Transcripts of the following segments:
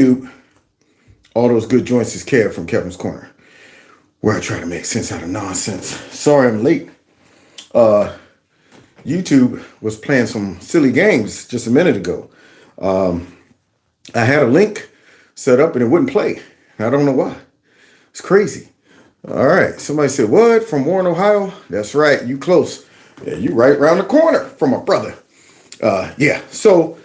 YouTube, all those good joints is Kev from Kevin's Corner, where I try to make sense out of nonsense. Sorry I'm late. YouTube was playing some silly games just a minute ago. I had a link set up and it wouldn't play. I don't know why. It's crazy. All right. Somebody said, what? From Warren, Ohio? That's right. You close. Yeah, you right around the corner from my brother. Yeah. So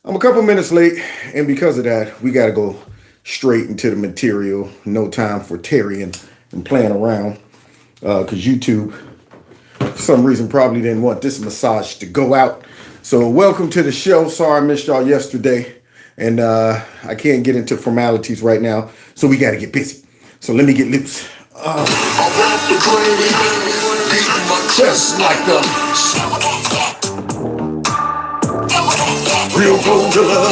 I'm a couple minutes late. And because of that, we got to go straight into the material. No time for tarrying and playing around. Because YouTube, for some reason, probably didn't want this massage to go out. So welcome to the show. Sorry I missed y'all yesterday. And I can't get into formalities right now. So we got to get busy. So let me get loose. I wrap the gravy, beating my chest like a real gorilla,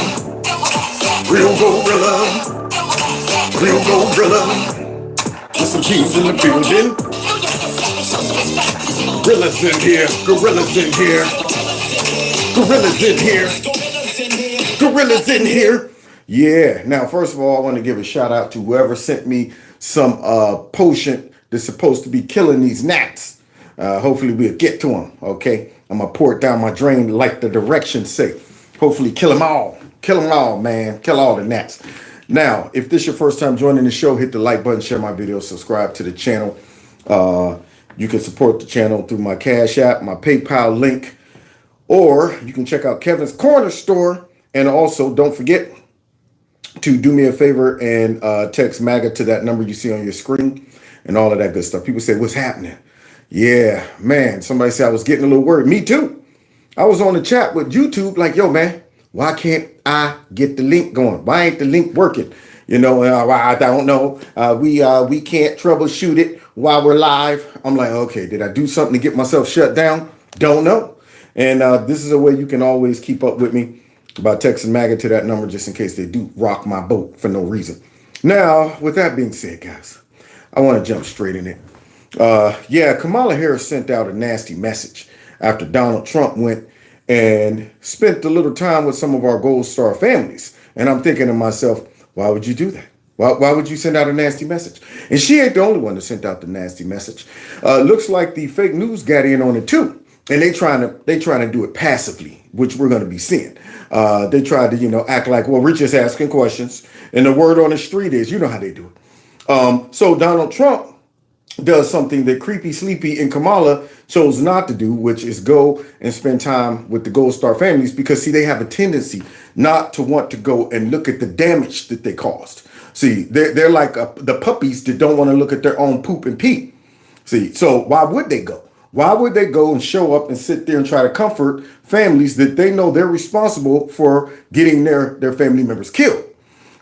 real gorilla, real gorilla. With some cheese in the building. Gorillas in here, gorillas in here, gorillas in here, gorillas in here. Yeah. Now, first of all, I want to give a shout out to whoever sent me some potion that's supposed to be killing these gnats. Hopefully we'll get to them. Okay. I'm going to pour it down my drain like the directions say. Hopefully kill them all. Kill them all, man. Kill all the gnats. Now, if this is your first time joining the show, hit the like button, share my video, subscribe to the channel. You can support the channel through my Cash App, my PayPal link, or you can check out Kevin's Corner store. And also, don't forget to do me a favor and text MAGA to that number you see on your screen and all of that good stuff. People say, what's happening? Yeah, man, somebody said I was getting a little worried. Me too. I was on the chat with YouTube like, yo, man, why can't I get the link going? Why ain't the link working? You know, I don't know. We can't troubleshoot it while we're live. I'm like, okay, did I do something to get myself shut down? Don't know. And this is a way you can always keep up with me by texting MAGA to that number just in case they do rock my boat for no reason. Now, with that being said, guys, I want to jump straight in it. Yeah, Kamala Harris sent out a nasty message after Donald Trump went and spent a little time with some of our Gold Star families. And I'm thinking to myself, why would you do that? Why would you send out a nasty message? And she ain't the only one that sent out the nasty message. Looks like the fake news got in on it too. And they trying to do it passively, which we're going to be seeing. They tried to, act like, well, we're just asking questions. And the word on the street is, you know how they do it. So Donald Trump does something that Creepy, Sleepy, and Kamala chose not to do, which is go and spend time with the Gold Star families because, see, they have a tendency not to want to go and look at the damage that they caused. See, they're like the puppies that don't want to look at their own poop and pee. See, so why would they go? Why would they go and show up and sit there and try to comfort families that they know they're responsible for getting their family members killed?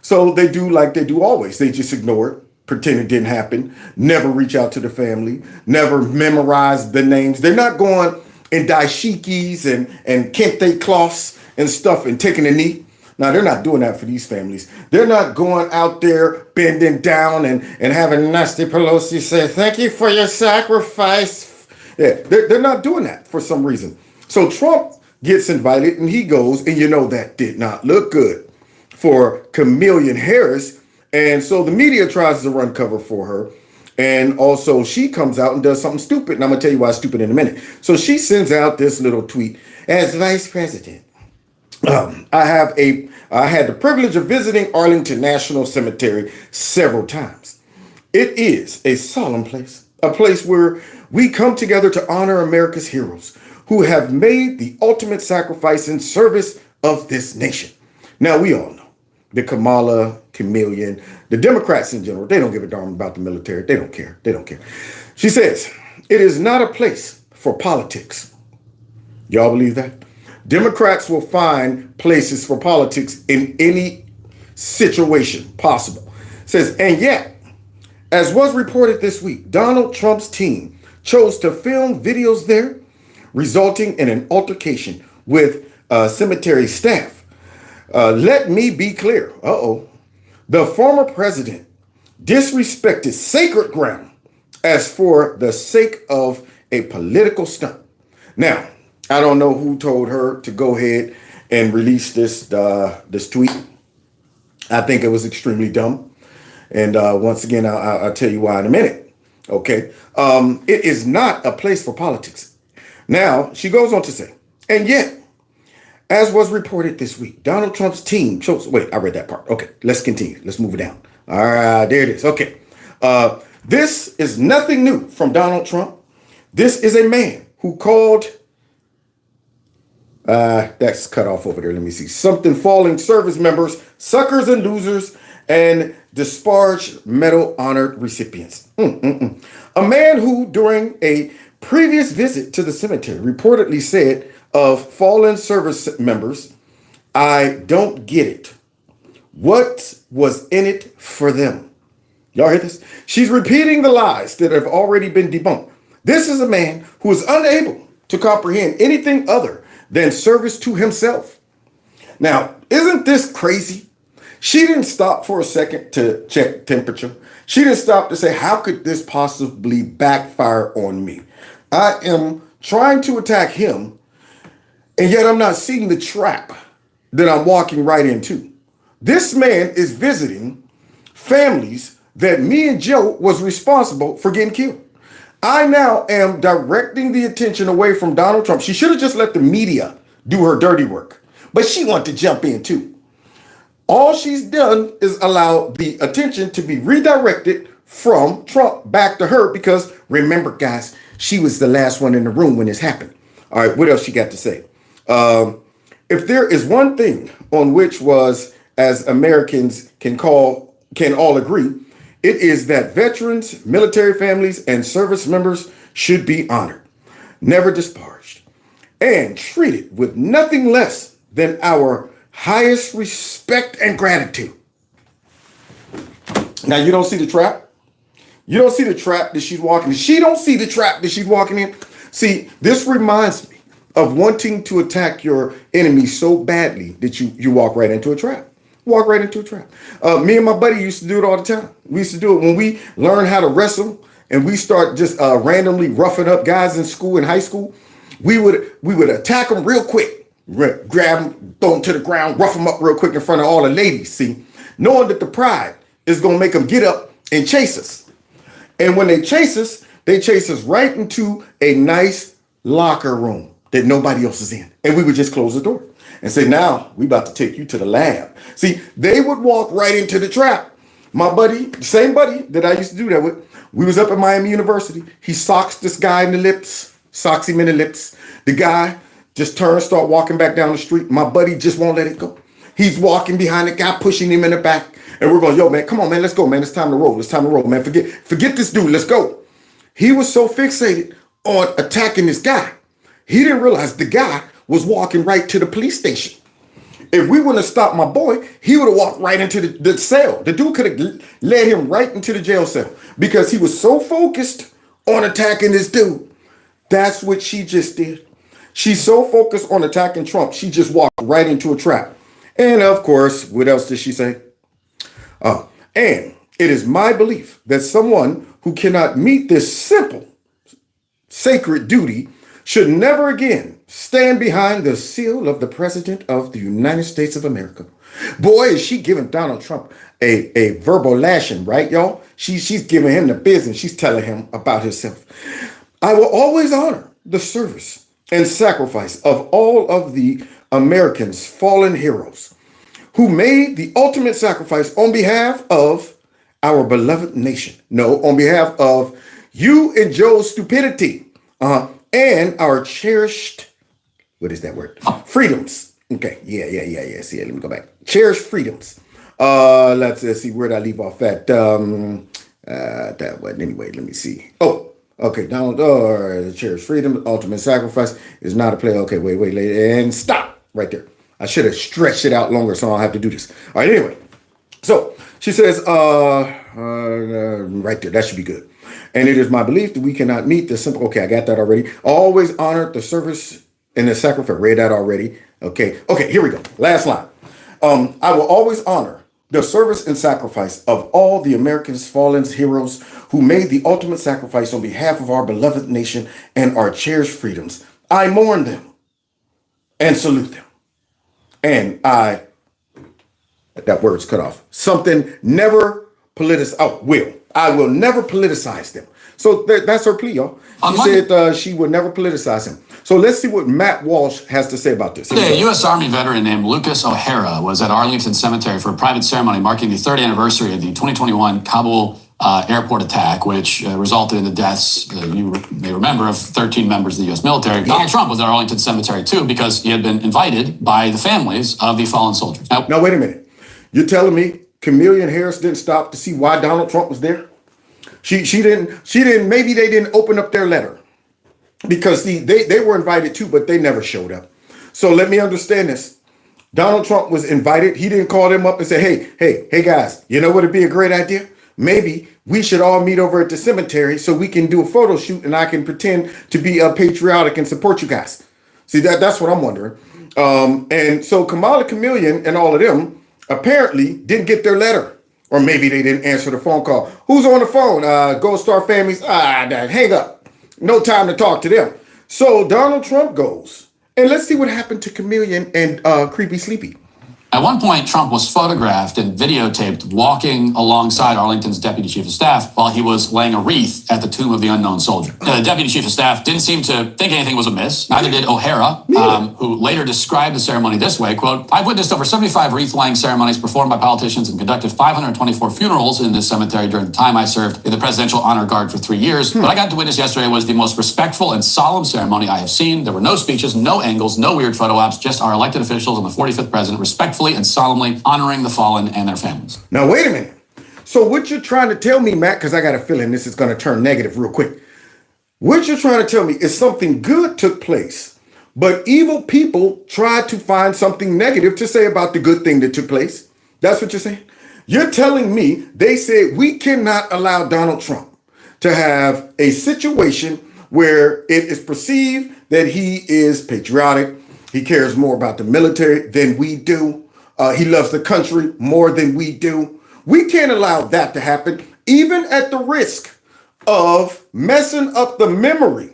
So they do like they do always. They just ignore it, pretend it didn't happen, never reach out to the family, never memorize the names. They're not going in dashikis and kente cloths and stuff and taking a knee. Now, they're not doing that for these families. They're not going out there bending down and having Nancy Pelosi say, thank you for your sacrifice. Yeah, they're not doing that for some reason. So Trump gets invited and he goes, and that did not look good for Kamala Harris. And so the media tries to run cover for her. And also she comes out and does something stupid. And I'm going to tell you why it's stupid in a minute. So she sends out this little tweet. As vice president, I had the privilege of visiting Arlington National Cemetery several times. It is a solemn place, a place where we come together to honor America's heroes who have made the ultimate sacrifice in service of this nation. Now, we all know the Kamala, Chameleon, the Democrats in general, they don't give a darn about the military. They don't care. They don't care. She says, it is not a place for politics. Y'all believe that? Democrats will find places for politics in any situation possible. Says, and yet, as was reported this week, Donald Trump's team chose to film videos there, resulting in an altercation with cemetery staff. Let me be clear. The former president disrespected sacred ground as for the sake of a political stunt. Now, I don't know who told her to go ahead and release this tweet. I think it was extremely dumb. And once again, I'll tell you why in a minute. Okay. It is not a place for politics. Now, she goes on to say, and yet, as was reported this week, Donald Trump's team chose. Wait, I read that part. Okay, let's continue. Let's move it down. All right, there it is. Okay. This is nothing new from Donald Trump. This is a man who called, that's cut off over there. Let me see. Something falling service members, suckers and losers, and disparaged medal honored recipients. A man who, during a previous visit to the cemetery, reportedly said of fallen service members, I don't get it. What was in it for them? Y'all hear this? She's repeating the lies that have already been debunked. This is a man who is unable to comprehend anything other than service to himself. Now, isn't this crazy? She didn't stop for a second to check temperature. She didn't stop to say, how could this possibly backfire on me? I am trying to attack him, and yet I'm not seeing the trap that I'm walking right into. This man is visiting families that me and Joe was responsible for getting killed. I now am directing the attention away from Donald Trump. She should have just let the media do her dirty work, but she wanted to jump in too. All she's done is allow the attention to be redirected from Trump back to her because remember, guys, she was the last one in the room when this happened. All right, what else she got to say? If there is one thing on which was, as Americans can all agree, it is that veterans, military families, and service members should be honored, never disparaged, and treated with nothing less than our highest respect and gratitude. Now, you don't see the trap? You don't see the trap that she's walking in. She don't see the trap that she's walking in. See, this reminds me of wanting to attack your enemy so badly that you walk right into a trap. Walk right into a trap. Me and my buddy used to do it all the time. We used to do it when we learned how to wrestle and we start just randomly roughing up guys in school, in high school. We would attack them real quick, grab them, throw them to the ground, rough them up real quick in front of all the ladies, see, knowing that the pride is going to make them get up and chase us. And when they chase us right into a nice locker room that nobody else is in. And we would just close the door and say, now we about to take you to the lab. See, they would walk right into the trap. My buddy, the same buddy that I used to do that with, we was up at Miami University. He socks this guy in the lips, socks him in the lips. The guy just turns, start walking back down the street. My buddy just won't let it go. He's walking behind the guy, pushing him in the back. And we're going, yo, man, come on, man, let's go, man. It's time to roll. It's time to roll, man. Forget this dude. Let's go. He was so fixated on attacking this guy. He didn't realize the guy was walking right to the police station. If we wouldn't have stopped my boy, he would have walked right into the cell. The dude could have led him right into the jail cell because he was so focused on attacking this dude. That's what she just did. She's so focused on attacking Trump, she just walked right into a trap. And of course, what else did she say? And it is my belief that someone who cannot meet this simple, sacred duty should never again stand behind the seal of the President of the United States of America. Boy, is she giving Donald Trump a verbal lashing, right, y'all? She's giving him the business. She's telling him about himself. I will always honor the service and sacrifice of all of the Americans' fallen heroes who made the ultimate sacrifice on behalf of our beloved nation. No, on behalf of you and Joe's stupidity and our cherished, what is that word? Freedoms. Okay, yeah. See, let me go back. Cherished freedoms. Let's see, where did I leave off at? That one. Anyway, let me see. Oh, okay. Donald, cherished freedom, ultimate sacrifice is not a play. Okay, wait, and stop right there. I should have stretched it out longer, so I don't have to do this. All right, anyway. So she says, right there, that should be good. And it is my belief that we cannot meet the simple, okay, I got that already. Always honor the service and the sacrifice. Read that already. Okay, here we go. Last line. I will always honor the service and sacrifice of all the Americans' fallen heroes who made the ultimate sacrifice on behalf of our beloved nation and our cherished freedoms. I mourn them and salute them. And I That word's cut off. Something never politicize. I will never politicize them. So that's her plea, y'all. She said she would never politicize him. So let's see what Matt Walsh has to say about this. Today, a U.S. Army veteran named Lucas O'Hara was at Arlington Cemetery for a private ceremony marking the 30th anniversary of the 2021 Kabul airport attack, which resulted in the deaths, you may remember, of 13 members of the U.S. military. Yeah. Donald Trump was at Arlington Cemetery, too, because he had been invited by the families of the fallen soldiers. Now, wait a minute. You're telling me Kamala Harris didn't stop to see why Donald Trump was there? She didn't, maybe they didn't open up their letter. Because they were invited too, but they never showed up. So let me understand this. Donald Trump was invited. He didn't call them up and say, hey guys, you know what would be a great idea? Maybe we should all meet over at the cemetery so we can do a photo shoot and I can pretend to be patriotic and support you guys. See, that's what I'm wondering. And so Kamala and all of them apparently didn't get their letter. Or maybe they didn't answer the phone call. Who's on the phone? Gold Star families? Hang up. No time to talk to them. So Donald Trump goes. And let's see what happened to Chameleon and Creepy Sleepy. At one point, Trump was photographed and videotaped walking alongside Arlington's deputy chief of staff while he was laying a wreath at the tomb of the unknown soldier. The deputy chief of staff didn't seem to think anything was amiss. Neither did O'Hara, who later described the ceremony this way, quote, "I've witnessed over 75 wreath-laying ceremonies performed by politicians and conducted 524 funerals in this cemetery during the time I served in the Presidential Honor Guard for 3 years. What I got to witness yesterday was the most respectful and solemn ceremony I have seen. There were no speeches, no angles, no weird photo ops, just our elected officials and the 45th president respectfully and solemnly honoring the fallen and their families." Now, wait a minute. So what you're trying to tell me, Matt, because I got a feeling this is going to turn negative real quick. What you're trying to tell me is something good took place, but evil people tried to find something negative to say about the good thing that took place. That's what you're saying? You're telling me they said we cannot allow Donald Trump to have a situation where it is perceived that he is patriotic. He cares more about the military than we do. He loves the country more than we do. We can't allow that to happen, even at the risk of messing up the memory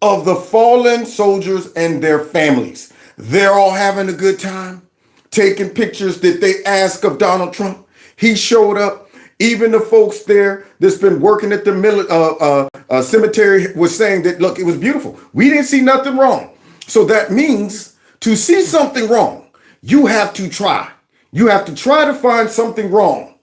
of the fallen soldiers and their families. They're all having a good time, taking pictures that they ask of Donald Trump. He showed up. Even the folks there that's been working at the cemetery was saying that, look, it was beautiful. We didn't see nothing wrong. So that means to see something wrong, you have to try. You have to try to find something wrong,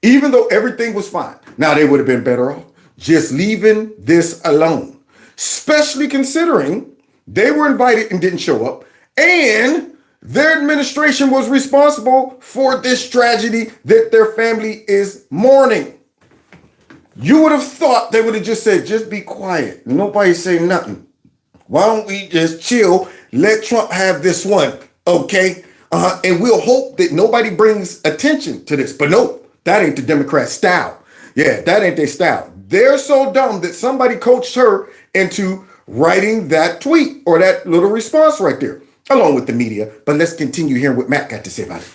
even though everything was fine. Now, they would have been better off just leaving this alone, especially considering they were invited and didn't show up, and their administration was responsible for this tragedy that their family is mourning. You would have thought they would have just said, just be quiet. Nobody say nothing. Why don't we just chill? Let Trump have this one, okay? And we'll hope that nobody brings attention to this. But no, that ain't the Democrat style. Yeah, that ain't their style. They're so dumb that somebody coached her into writing that tweet or that little response right there, along with the media. But let's continue hearing what Matt got to say about it.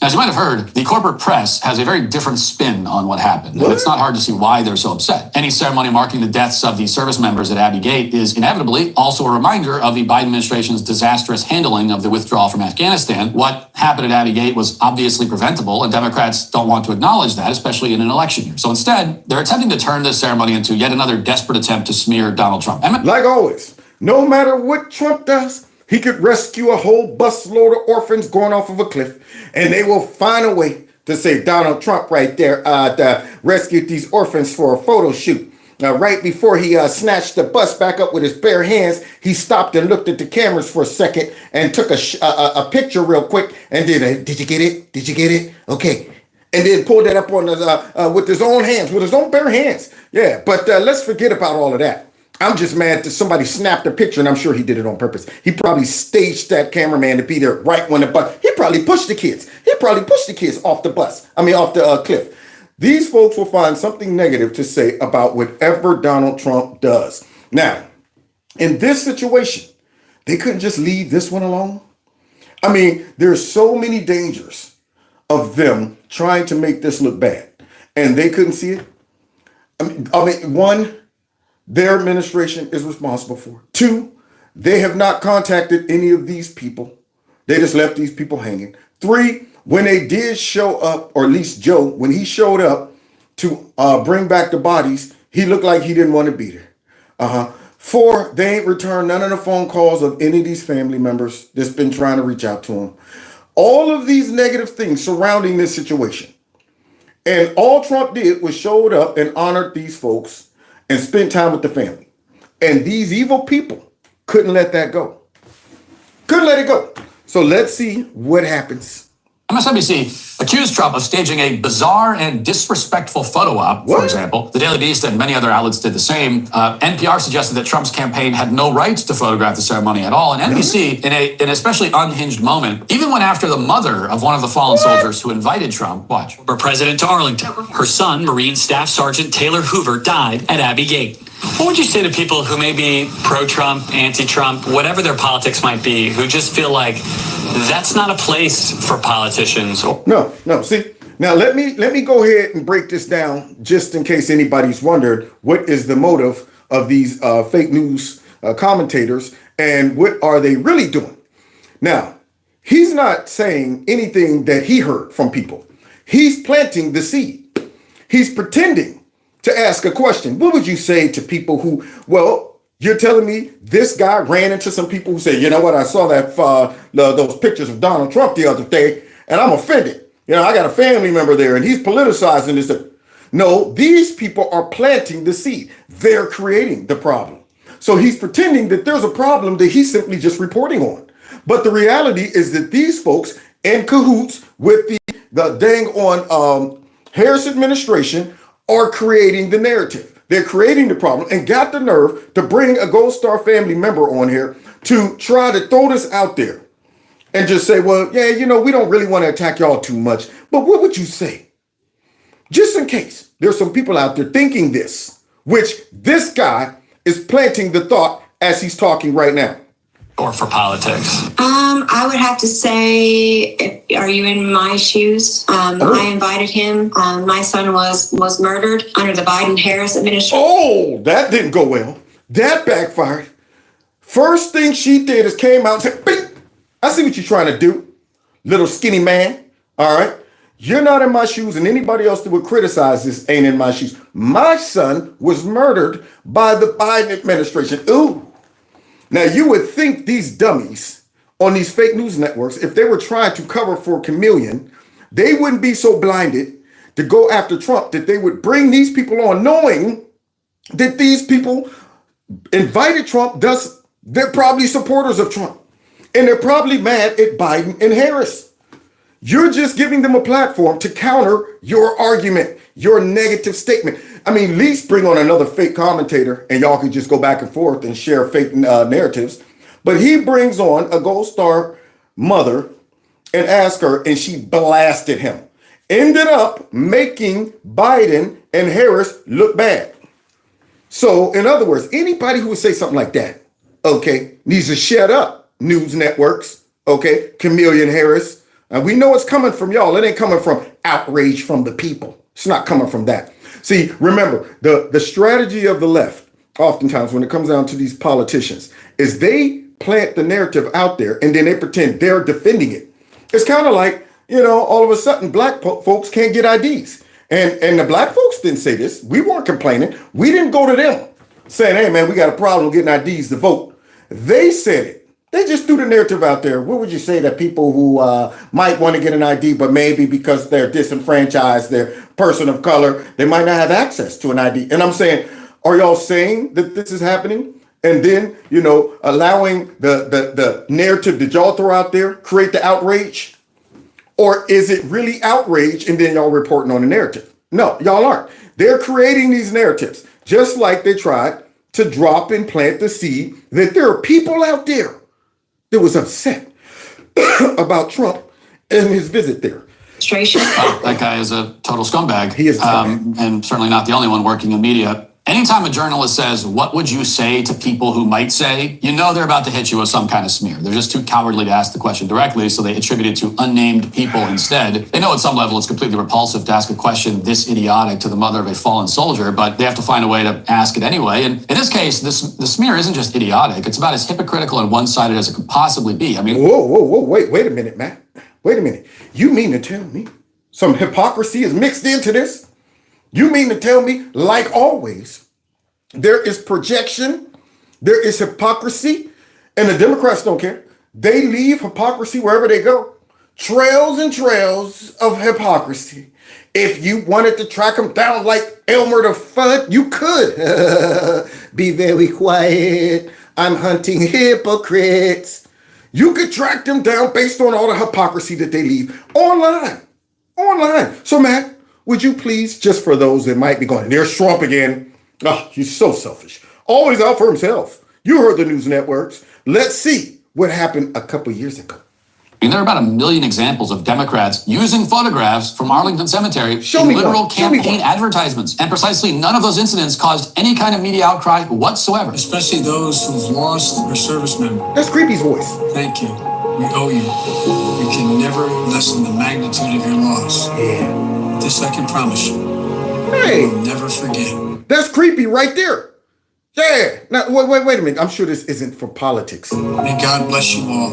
As you might have heard, the corporate press has a very different spin on what happened. And it's not hard to see why they're so upset. Any ceremony marking the deaths of the service members at Abbey Gate is inevitably also a reminder of the Biden administration's disastrous handling of the withdrawal from Afghanistan. What happened at Abbey Gate was obviously preventable, and Democrats don't want to acknowledge that, especially in an election year. So instead, they're attempting to turn this ceremony into yet another desperate attempt to smear Donald Trump. Like always, no matter what Trump does, he could rescue a whole busload of orphans going off of a cliff, and they will find a way to say Donald Trump right there rescued these orphans for a photo shoot. Right before he snatched the bus back up with his bare hands, he stopped and looked at the cameras for a second and took a picture real quick and did you get it? Did you get it? Okay. And then pulled that up on with his own hands, with his own bare hands. Yeah, but let's forget about all of that. I'm just mad that somebody snapped a picture, and I'm sure he did it on purpose. He probably staged that cameraman to be there right when the bus. He probably pushed the kids. Off the bus. Off the cliff. These folks will find something negative to say about whatever Donald Trump does. Now, in this situation, they couldn't just leave this one alone. There's so many dangers of them trying to make this look bad, and they couldn't see it. One, their administration is responsible for. Two, they have not contacted any of these people. They just left these people hanging. Three, when they did show up, or at least Joe, when he showed up to bring back the bodies, he looked like he didn't want to be there. 4, they ain't returned none of the phone calls of any of these family members that's been trying to reach out to him. All of these negative things surrounding this situation. And all Trump did was showed up and honored these folks and spent time with the family. And these evil people couldn't let that go. Couldn't let it go. So let's see what happens. MSNBC accused Trump of staging a bizarre and disrespectful photo op, for example. The Daily Beast and many other outlets did the same. NPR suggested that Trump's campaign had no right to photograph the ceremony at all. And NBC, in an especially unhinged moment, even went after the mother of one of the fallen soldiers who invited Trump. Watch. Former president to Arlington. Her son, Marine Staff Sergeant Taylor Hoover, died at Abbey Gate. What would you say to people who may be pro-Trump, anti-Trump, whatever their politics might be, who just feel like that's not a place for politicians? No. See, now let me go ahead and break this down just in case anybody's wondered what is the motive of these fake news commentators and what are they really doing. Now, he's not saying anything that he heard from people. He's planting the seed. He's pretending to ask a question. What would you say to people who, well, you're telling me this guy ran into some people who say, you know what, I saw that those pictures of Donald Trump the other day, and I'm offended. You know, I got a family member there, and he's politicizing this. No, these people are planting the seed. They're creating the problem. So he's pretending that there's a problem that he's simply just reporting on. But the reality is that these folks in cahoots with the dang on Harris administration are creating the narrative. They're creating the problem and got the nerve to bring a Gold Star family member on here to try to throw this out there and just say, well, yeah, you know, we don't really want to attack y'all too much. But what would you say? Just in case there's some people out there thinking this, which this guy is planting the thought as he's talking right now. Or for politics? I would have to say, are you in my shoes? I invited him. My son was murdered under the Biden-Harris administration. Oh, that didn't go well. That backfired. First thing she did is came out and said, bing, I see what you're trying to do, little skinny man. All right. You're not in my shoes, and anybody else that would criticize this ain't in my shoes. My son was murdered by the Biden administration. Ooh. Now, you would think these dummies on these fake news networks, if they were trying to cover for Chameleon, they wouldn't be so blinded to go after Trump that they would bring these people on knowing that these people invited Trump, thus they're probably supporters of Trump. And they're probably mad at Biden and Harris. You're just giving them a platform to counter your argument, your negative statement. I mean, at least bring on another fake commentator and y'all can just go back and forth and share fake narratives. But he brings on a Gold Star mother and asked her, and she blasted him. Ended up making Biden and Harris look bad. So, in other words, anybody who would say something like that, okay, needs to shut up, news networks, okay, Chameleon Harris. And we know it's coming from y'all. It ain't coming from outrage from the people. It's not coming from that. See, remember, the strategy of the left, oftentimes when it comes down to these politicians, is they plant the narrative out there and then they pretend they're defending it. It's kind of like, you know, all of a sudden black folks can't get IDs. And the black folks didn't say this. We weren't complaining. We didn't go to them saying, hey, man, we got a problem getting IDs to vote. They said it. They just threw the narrative out there. What would you say to people who might want to get an ID, but maybe because they're disenfranchised, they're person of color, they might not have access to an ID? And I'm saying, are y'all saying that this is happening? And then, you know, allowing the narrative that y'all throw out there create the outrage? Or is it really outrage and then y'all reporting on the narrative? No, y'all aren't. They're creating these narratives, just like they tried to drop and plant the seed that there are people out there that was upset about Trump and his visit there. That guy is a total scumbag. He is a scumbag. And certainly not the only one working in media. Anytime a journalist says, what would you say to people who might say, you know they're about to hit you with some kind of smear. They're just too cowardly to ask the question directly, so they attribute it to unnamed people instead. They know at some level it's completely repulsive to ask a question this idiotic to the mother of a fallen soldier, but they have to find a way to ask it anyway. And in this case, the smear isn't just idiotic. It's about as hypocritical and one-sided as it could possibly be. I mean, whoa, wait a minute, man. Wait a minute. You mean to tell me some hypocrisy is mixed into this? You mean to tell me, like always, there is projection, there is hypocrisy, and the Democrats don't care. They leave hypocrisy wherever they go. Trails and trails of hypocrisy. If you wanted to track them down like Elmer the Fudd, you could. Be very quiet. I'm hunting hypocrites. You could track them down based on all the hypocrisy that they leave online. So, Matt, would you please, just for those that might be going, there's Trump again. Oh, he's so selfish. Always out for himself. You heard the news networks. Let's see what happened a couple years ago. I mean, there are about 1 million examples of Democrats using photographs from Arlington Cemetery in literal campaign advertisements. And precisely none of those incidents caused any kind of media outcry whatsoever. Especially those who've lost their service member. That's Creepy's voice. Thank you. We owe you. We can never lessen the magnitude of your loss. Yeah. This I can promise you. Hey. We'll never forget. That's Creepy right there. Yeah. Now, wait a minute. I'm sure this isn't for politics. May God bless you all.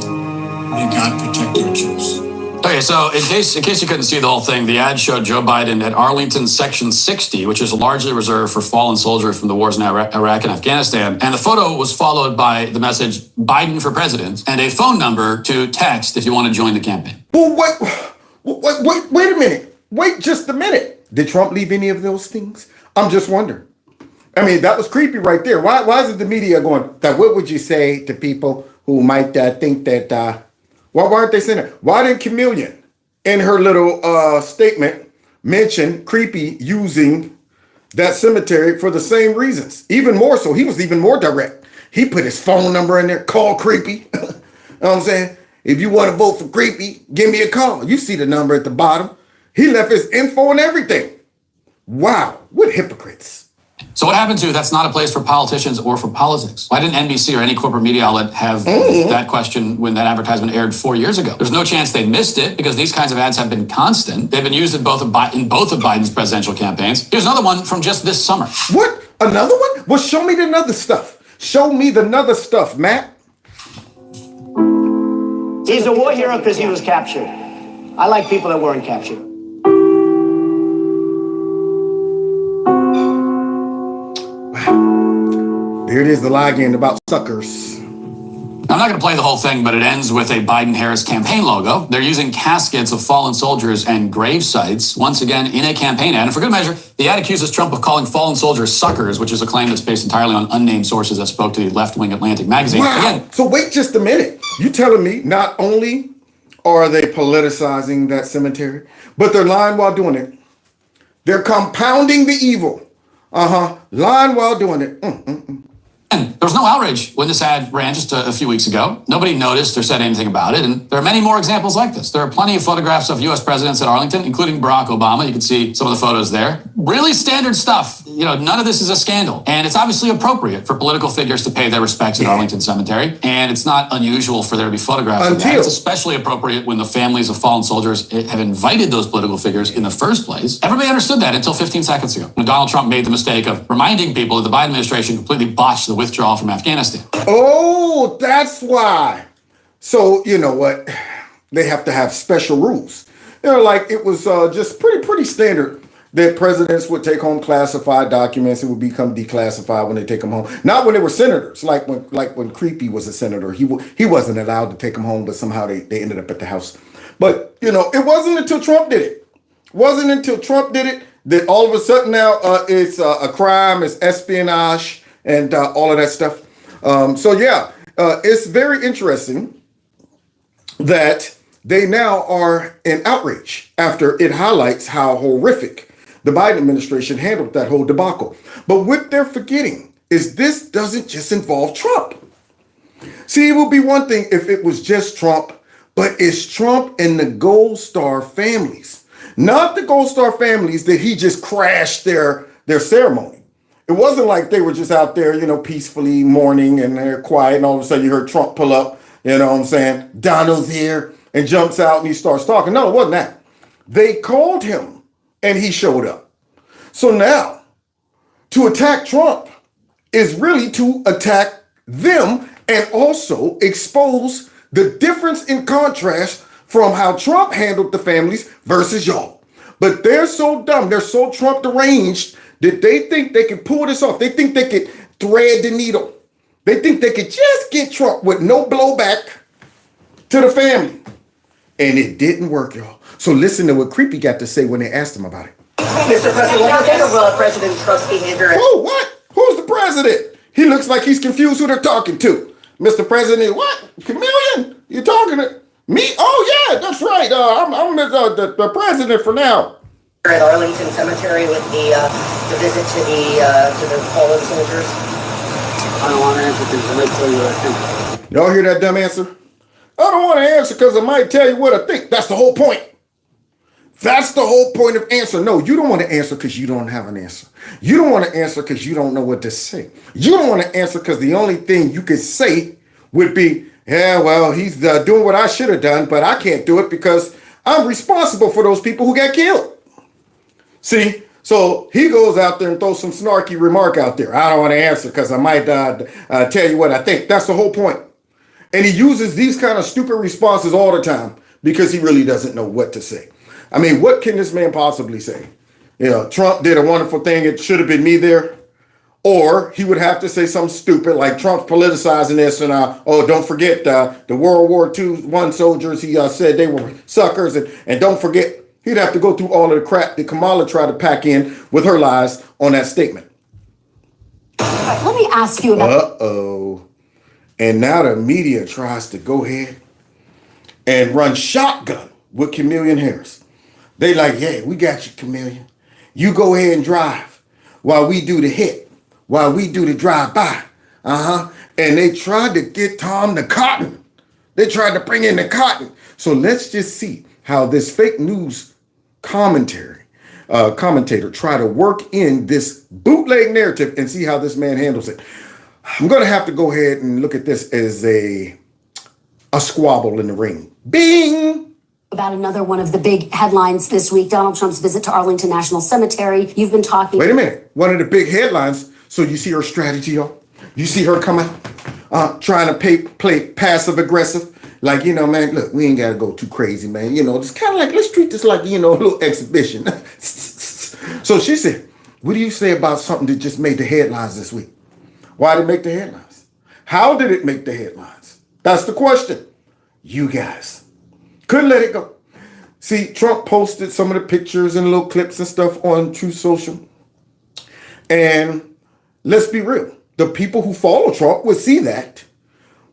May God protect our troops. Okay, so in case you couldn't see the whole thing, the ad showed Joe Biden at Arlington Section 60, which is largely reserved for fallen soldiers from the wars in Iraq and Afghanistan. And the photo was followed by the message, Biden for president, and a phone number to text if you want to join the campaign. Well, wait a minute. Wait just a minute. Did Trump leave any of those things? I'm just wondering. I mean, that was creepy right there. Why isn't the media going, that what would you say to people who might think that, why aren't they saying that? Why didn't Chameleon, in her little statement, mention Creepy using that cemetery for the same reasons? Even more so, he was even more direct. He put his phone number in there, call Creepy. You know what I'm saying? If you want to vote for Creepy, give me a call. You see the number at the bottom. He left his info and everything. Wow, what hypocrites. So what happened to that's not a place for politicians or for politics? Why didn't NBC or any corporate media outlet have that question when that advertisement aired 4 years ago? There's no chance they missed it because these kinds of ads have been constant. They've been used in both of Biden's presidential campaigns. Here's another one from just this summer. What? Another one? Well, show me the other stuff. Show me the other stuff, Matt. He's a war hero because he was captured. I like people that weren't captured. There it is, the lie again about suckers. I'm not going to play the whole thing, but it ends with a Biden-Harris campaign logo. They're using caskets of fallen soldiers and grave sites, once again, in a campaign ad. And for good measure, the ad accuses Trump of calling fallen soldiers suckers, which is a claim that's based entirely on unnamed sources that spoke to the left-wing Atlantic magazine. Wow. Again, So wait just a minute. You telling me not only are they politicizing that cemetery, but they're lying while doing it. They're compounding the evil. Lying while doing it. And there was no outrage when this ad ran just a few weeks ago. Nobody noticed or said anything about it. And there are many more examples like this. There are plenty of photographs of U.S. presidents at Arlington, including Barack Obama. You can see some of the photos there. Really standard stuff. You know, none of this is a scandal. And it's obviously appropriate for political figures to pay their respects at Arlington Cemetery. And it's not unusual for there to be photographs of that. It's especially appropriate when the families of fallen soldiers have invited those political figures in the first place. Everybody understood that until 15 seconds ago, when Donald Trump made the mistake of reminding people that the Biden administration completely botched the withdrawal from Afghanistan. Oh, that's why. So, you know what? They have to have special rules. You know, like it was just pretty standard that presidents would take home classified documents. It would become declassified when they take them home. Not when they were senators, like when Creepy was a senator. He wasn't allowed to take them home, but somehow they ended up at the house. But, you know, it wasn't until Trump did it. That all of a sudden now it's a crime, it's espionage, and all of that stuff. It's very interesting that they now are in outrage after it highlights how horrific the Biden administration handled that whole debacle. But what they're forgetting is this doesn't just involve Trump. See, it would be one thing if it was just Trump, but it's Trump and the Gold Star families, not the Gold Star families that he just crashed their ceremony. It wasn't like they were just out there, you know, peacefully mourning and they're quiet and all of a sudden you heard Trump pull up, you know what I'm saying? Donald's here and jumps out and he starts talking. No, it wasn't that. They called him and he showed up. So now to attack Trump is really to attack them and also expose the difference in contrast from how Trump handled the families versus y'all. But they're so dumb, they're so Trump deranged that they think they can pull this off. They think they could thread the needle. They think they could just get Trump with no blowback to the family. And it didn't work, y'all. So listen to what Creepy got to say when they asked him about it. Mr. President, what do you think of President Trump's behavior? Oh, what? Who's the president? He looks like he's confused who they're talking to. Mr. President, what? Chameleon? You talking to me? Oh, yeah, that's right. I'm the president for now. At Arlington Cemetery with the visit to the fallen soldiers. I don't want to answer things. I might tell you what I think. Y'all hear that dumb answer? I don't want to answer because I might tell you what I think. That's the whole point. That's the whole point of answer. No, you don't want to answer because you don't have an answer. You don't want to answer because you don't know what to say. You don't want to answer because the only thing you could say would be, yeah, well, he's doing what I should have done, but I can't do it because I'm responsible for those people who got killed. See, so he goes out there and throws some snarky remark out there. I don't want to answer because I might tell you what I think. That's the whole point. And he uses these kind of stupid responses all the time because he really doesn't know what to say. I mean, what can this man possibly say? You know, Trump did a wonderful thing. It should have been me there. Or he would have to say something stupid like Trump's politicizing this. And, don't forget the World War I soldiers. He said they were suckers. And don't forget, he'd have to go through all of the crap that Kamala tried to pack in with her lies on that statement. Let me ask you about... Uh-oh. And now the media tries to go ahead and run shotgun with Kamala Harris. They like, yeah, we got you, Chameleon. You go ahead and drive while we do the hit, while we do the drive-by. And they tried to get Tom the cotton. They tried to bring in the cotton. So let's just see how this fake news commentator try to work in this bootleg narrative and see how this man handles it. I'm going to have to go ahead and look at this as a squabble in the ring. Bing! About another one of the big headlines this week, Donald Trump's visit to Arlington National Cemetery. You've been talking... Wait a minute. One of the big headlines. So you see her strategy, y'all? You see her coming, trying to play passive aggressive. Like, you know, man, look, we ain't got to go too crazy, man. You know, it's kind of like, let's treat this like, you know, a little exhibition. So she said, what do you say about something that just made the headlines this week? Why did it make the headlines? How did it make the headlines? That's the question. You guys couldn't let it go. See, Trump posted some of the pictures and little clips and stuff on Truth Social. And let's be real. The people who follow Trump would see that.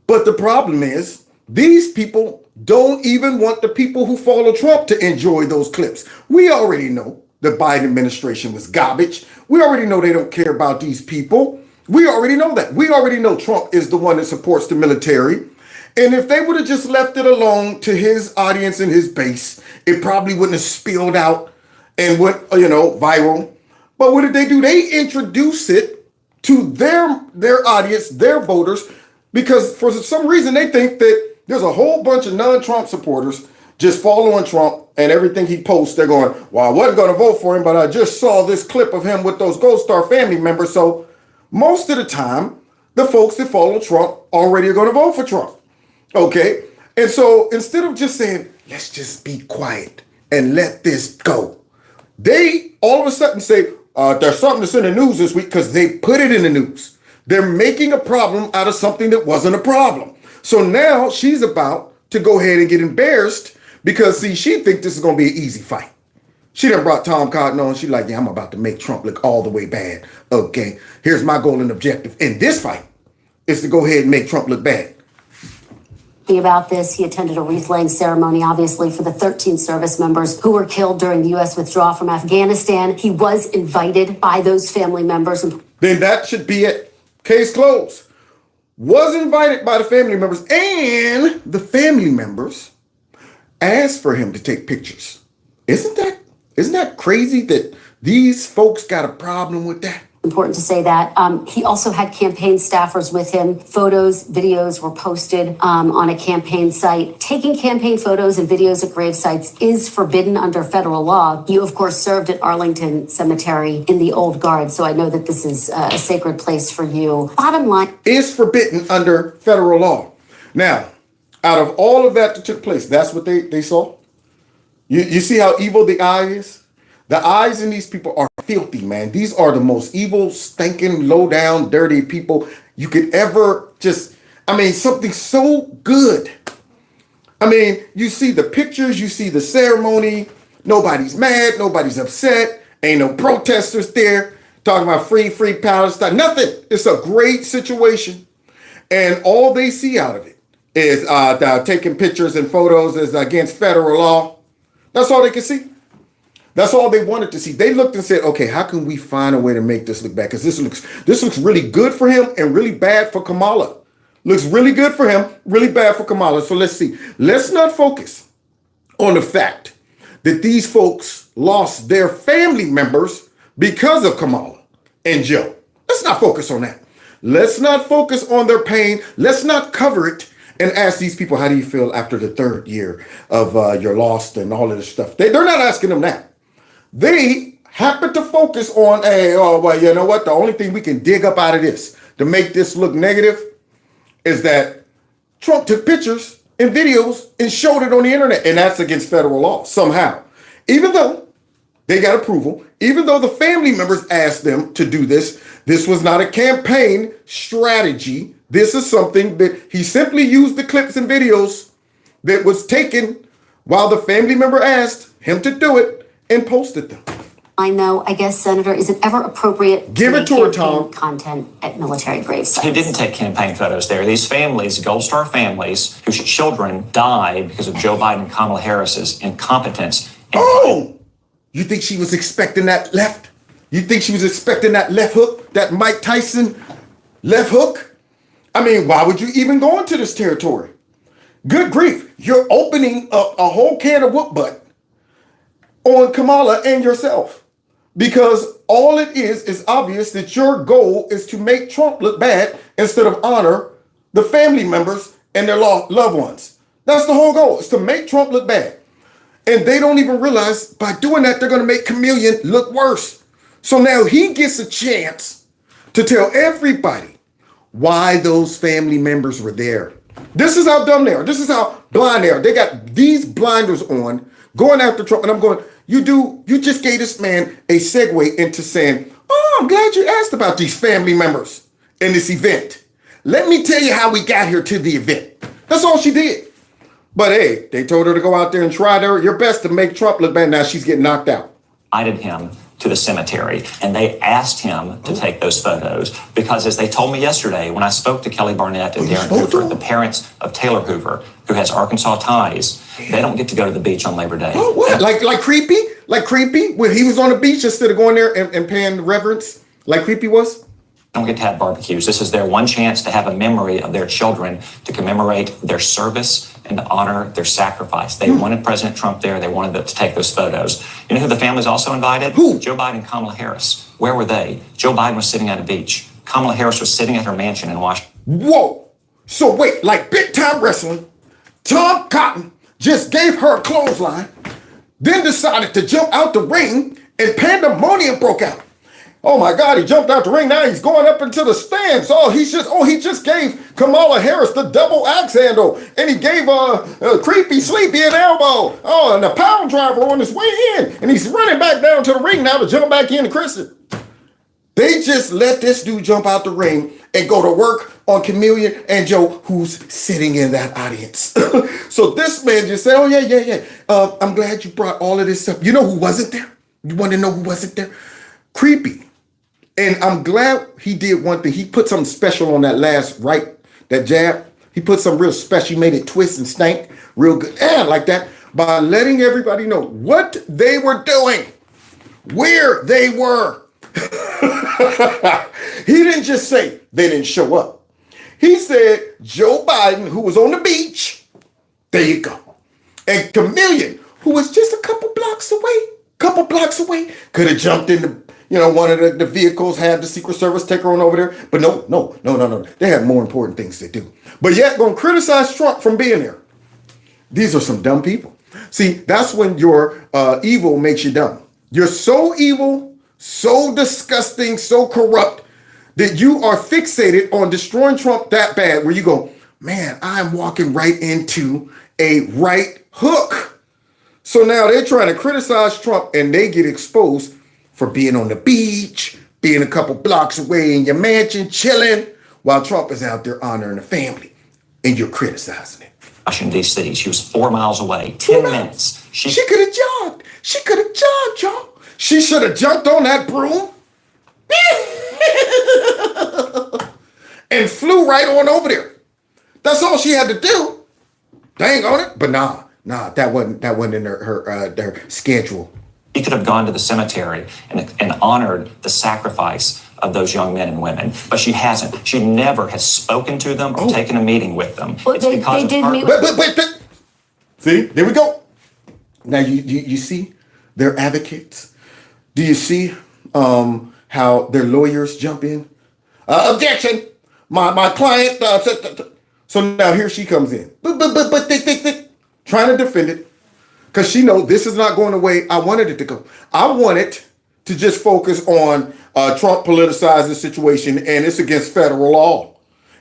But the problem is, these people don't even want the people who follow Trump to enjoy those clips. We already know the Biden administration was garbage. We already know they don't care about these people. We already know that. We already know Trump is the one that supports the military. And if they would have just left it alone to his audience and his base, it probably wouldn't have spilled out and went, viral. But what did they do? They introduce it to their audience, their voters, because for some reason they think that there's a whole bunch of non-Trump supporters just following Trump and everything he posts. They're going, well, I wasn't going to vote for him, but I just saw this clip of him with those Gold Star family members. So most of the time, the folks that follow Trump already are going to vote for Trump. Okay, and so instead of just saying, let's just be quiet and let this go, they all of a sudden say, there's something that's in the news this week because they put it in the news. They're making a problem out of something that wasn't a problem. So now she's about to go ahead and get embarrassed because, see, she thinks this is going to be an easy fight. She done brought Tom Cotton on. She's like, yeah, I'm about to make Trump look all the way bad. Okay, here's my goal and objective in this fight is to go ahead and make Trump look bad. About this, he attended a wreath-laying ceremony, obviously, for the 13 service members who were killed during the U.S. withdrawal from Afghanistan. He was invited by those family members. Then that should be it. Case closed. Was invited by the family members, and the family members asked for him to take pictures. Isn't that crazy that these folks got a problem with that? Important to say that. He also had campaign staffers with him. Photos, videos were posted on a campaign site. Taking campaign photos and videos at grave sites is forbidden under federal law. You, of course, served at Arlington Cemetery in the Old Guard, so I know that this is a sacred place for you. Bottom line. Is forbidden under federal law. Now, Out of all of that took place, that's what they saw. You see how evil the eye is? The eyes in these people are filthy, man. These are the most evil, stinking, low down, dirty people you could ever something so good. I mean, you see the pictures, you see the ceremony. Nobody's mad, nobody's upset. Ain't no protesters there talking about free Palestine. Nothing. It's a great situation. And all they see out of it is taking pictures and photos is against federal law. That's all they can see. That's all they wanted to see. They looked and said, okay, how can we find a way to make this look bad? Because this looks really good for him and really bad for Kamala. Looks really good for him, really bad for Kamala. So let's see. Let's not focus on the fact that these folks lost their family members because of Kamala and Joe. Let's not focus on that. Let's not focus on their pain. Let's not cover it and ask these people, how do you feel after the third year of your loss and all of this stuff? They're not asking them that. They happen to focus on, you know what? The only thing we can dig up out of this to make this look negative is that Trump took pictures and videos and showed it on the internet. And that's against federal law somehow. Even though they got approval, even though the family members asked them to do this, this was not a campaign strategy. This is something that he simply used the clips and videos that was taken while the family member asked him to do it and posted them. I guess, Senator, is it ever appropriate Give to it make to her, campaign Tom. content at military grave sites? He didn't take campaign photos there. These families, Gold Star families, whose children died because of Joe Biden and Kamala Harris's incompetence. Oh, you think she was expecting that left? You think she was expecting that left hook, that Mike Tyson left hook? I mean, why would you even go into this territory? Good grief, you're opening up a whole can of whoop butt on Kamala and yourself. Because all it is obvious that your goal is to make Trump look bad instead of honor the family members and their loved ones. That's the whole goal, is to make Trump look bad. And they don't even realize by doing that, they're going to make Chameleon look worse. So now he gets a chance to tell everybody why those family members were there. This is how dumb they are. This is how blind they are. They got these blinders on, going after Trump. And I'm going, you just gave this man a segue into saying, oh, I'm glad you asked about these family members in this event. Let me tell you how we got here to the event. That's all she did. But hey, they told her to go out there and try your best to make Trump look bad. Now she's getting knocked out. Invited him to the cemetery, and they asked him to take those photos because, as they told me yesterday when I spoke to Kelly Barnett and Darren Hoover, the parents of Taylor Hoover, who has Arkansas ties, they don't get to go to the beach on Labor Day. Oh, what? Like creepy? Like creepy? When he was on the beach instead of going there and paying reverence like creepy was? Don't get to have barbecues. This is their one chance to have a memory of their children, to commemorate their service and to honor their sacrifice. They wanted President Trump there. They wanted to take those photos. You know who the families also invited? Who? Joe Biden and Kamala Harris. Where were they? Joe Biden was sitting at a beach. Kamala Harris was sitting at her mansion in Washington. Whoa. So wait, like big time wrestling, Tom Cotton just gave her a clothesline, then decided to jump out the ring and pandemonium broke out. Oh my God, he jumped out the ring. Now he's going up into the stands. He just gave Kamala Harris the double axe handle. And he gave Creepy Sleepy an elbow. Oh, and the pound driver on his way in. And he's running back down to the ring now to jump back in to Kristen. They just let this dude jump out the ring and go to work on Chameleon and Joe, who's sitting in that audience. So this man just said, oh, yeah. I'm glad you brought all of this up. You know who wasn't there? You want to know who wasn't there? Creepy. And I'm glad he did one thing. He put something special on that last right, that jab. He put something real special. He made it twist and stank real good. Like that. By letting everybody know what they were doing, where they were. He didn't just say they didn't show up. He said Joe Biden, who was on the beach, there you go. And Chameleon, who was just a couple blocks away, could have jumped in one of the vehicles, had the Secret Service take her on over there. But no. They had more important things to do. But yet gonna criticize Trump from being there. These are some dumb people. See, that's when your evil makes you dumb. You're so evil, so disgusting, so corrupt that you are fixated on destroying Trump that bad where you go, man, I'm walking right into a right hook. So now they're trying to criticize Trump and they get exposed for being on the beach, being a couple blocks away in your mansion, chilling, while Trump is out there honoring the family. And you're criticizing it. Washington, D.C. She was 4 miles away, 10 minutes. She could have jogged. She could have jogged, y'all. She should have jumped on that broom and flew right on over there. That's all she had to do. Dang on it. But nah, that wasn't in her schedule. She could have gone to the cemetery and honored the sacrifice of those young men and women, but she hasn't. She never has spoken to them or taken a meeting with them. Well, It's they because of did her- meet But see, there we go. Now you see their advocates. Do you see how their lawyers jump in? Objection! My client. So now here she comes in, but trying to defend it because she knows this is not going the way I wanted it to go. I wanted to just focus on Trump politicizing the situation, and it's against federal law.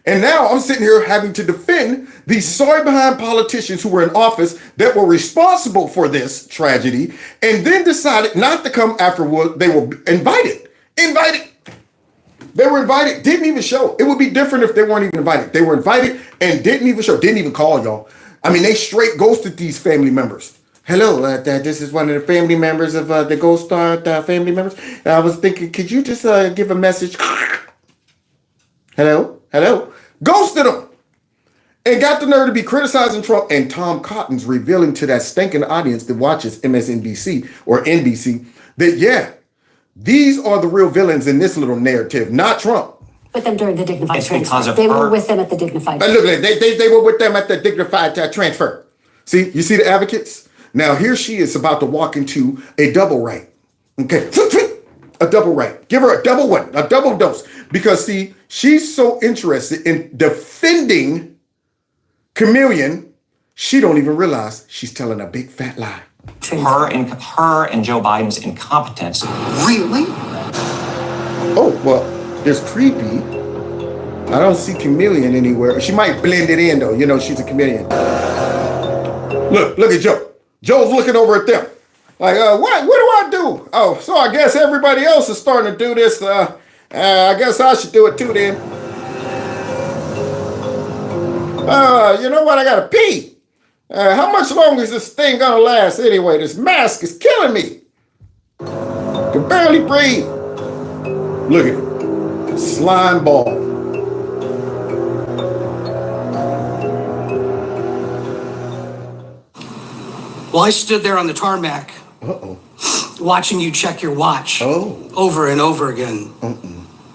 And now I'm sitting here having to defend these sorry behind politicians who were in office that were responsible for this tragedy and then decided not to come afterward. They were invited. They were invited, didn't even show. It would be different if they weren't even invited. They were invited and didn't even show, didn't even call, y'all. I mean, they straight ghosted these family members. Hello, this is one of the family members of the Ghost Star family members. I was thinking, could you just give a message? Hello? Ghosted them. And got the nerve to be criticizing Trump. And Tom Cotton's revealing to that stinking audience that watches MSNBC or NBC that, yeah, these are the real villains in this little narrative, not Trump. with them during the dignified It's because transfer. of They were her- with them at the dignified Look, they were with them at the dignified transfer. See, you see the advocates? Now here she is about to walk into a double right. Okay, a double right. Give her a double one, a double dose. Because see, she's so interested in defending Chameleon, she don't even realize she's telling a big fat lie. Her and Joe Biden's incompetence. Really? Oh, well, there's creepy. I don't see Chameleon anywhere. She might blend it in though. You know, she's a chameleon. Look at Joe. Joe's looking over at them. Like, what do I do? Oh, so I guess everybody else is starting to do this. I guess I should do it too then. You know what? I gotta pee. How much longer is this thing gonna last anyway? This mask is killing me. Can barely breathe. Look at it. Slime ball. Well, I stood there on the tarmac, watching you check your watch over and over again.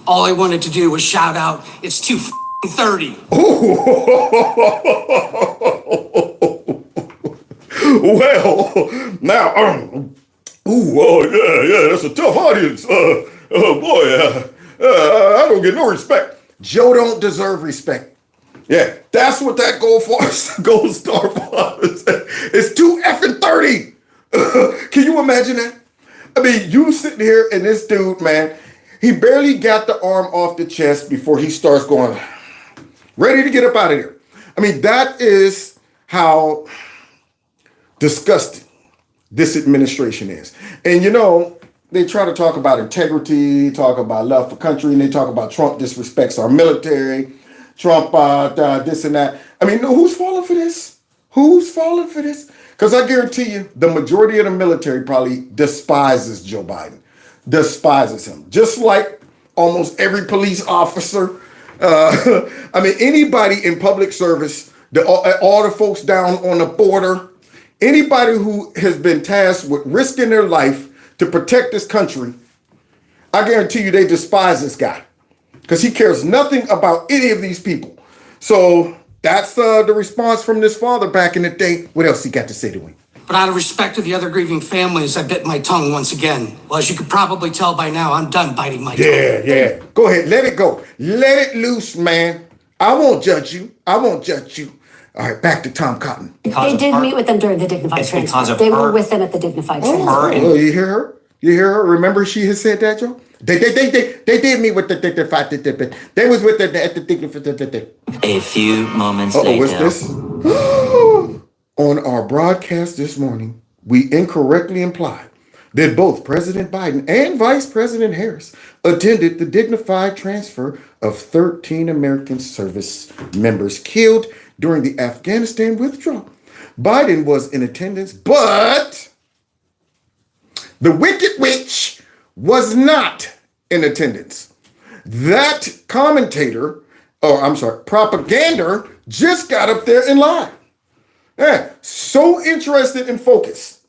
All I wanted to do was shout out, "It's 2:30." Well, now, yeah, that's a tough audience. Boy, I don't get no respect. Joe don't deserve respect. Yeah, that's what that gold star for is. It's 2:30. Can you imagine that? I mean, you sitting here and this dude, man, he barely got the arm off the chest before he starts going, ready to get up out of there. I mean, that is how disgusting this administration is. And you know, they try to talk about integrity, talk about love for country, and they talk about Trump disrespects our military, Trump this and that. I mean, who's falling for this? Who's falling for this? Because I guarantee you, the majority of the military probably despises Joe Biden, despises him. Just like almost every police officer. I mean, anybody in public service, all the folks down on the border, anybody who has been tasked with risking their life to protect this country, I guarantee you they despise this guy because he cares nothing about any of these people. So that's the response from this father back in the day. What else he got to say to him? But out of respect to the other grieving families, I bit my tongue once again. Well, as you could probably tell by now, I'm done biting my tongue. Yeah. Go ahead. Let it go. Let it loose, man. I won't judge you. All right, back to Tom Cotton. They did meet with them during the dignified transfer. They were with them at the dignified transfer. Oh, you hear her? You hear her? Remember she has said that, Joe? They did me with the fight. They was with the. A few moments Uh-oh, later. what's this? On our broadcast this morning, we incorrectly implied that both President Biden and Vice President Harris attended the dignified transfer of 13 American service members killed during the Afghanistan withdrawal. Biden was in attendance, but the Wicked Witch was not in attendance. That propaganda just got up there and lied. Yeah, so interested and focused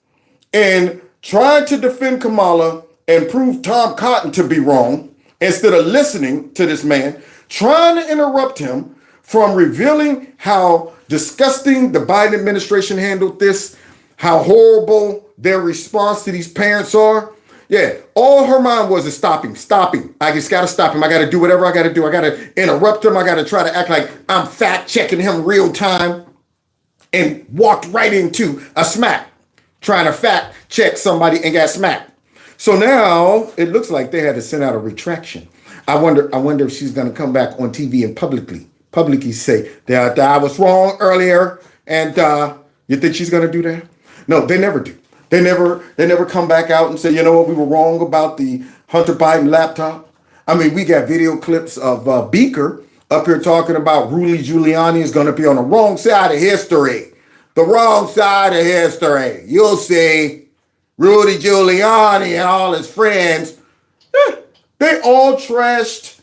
and trying to defend Kamala and prove Tom Cotton to be wrong instead of listening to this man, trying to interrupt him from revealing how disgusting the Biden administration handled this, how horrible their response to these parents are. Yeah, all her mind was is stop him. I just got to stop him. I got to do whatever I got to do. I got to interrupt him. I got to try to act like I'm fact checking him real time, and walked right into a smack, trying to fact check somebody and got smacked. So now it looks like they had to send out a retraction. I wonder if she's going to come back on TV and publicly say that I was wrong earlier. And you think she's going to do that? No, they never do. They never come back out and say, you know what, we were wrong about the Hunter Biden laptop. I mean, we got video clips of Beaker up here talking about Rudy Giuliani is going to be on the wrong side of history. The wrong side of history. You'll see Rudy Giuliani and all his friends. They all trashed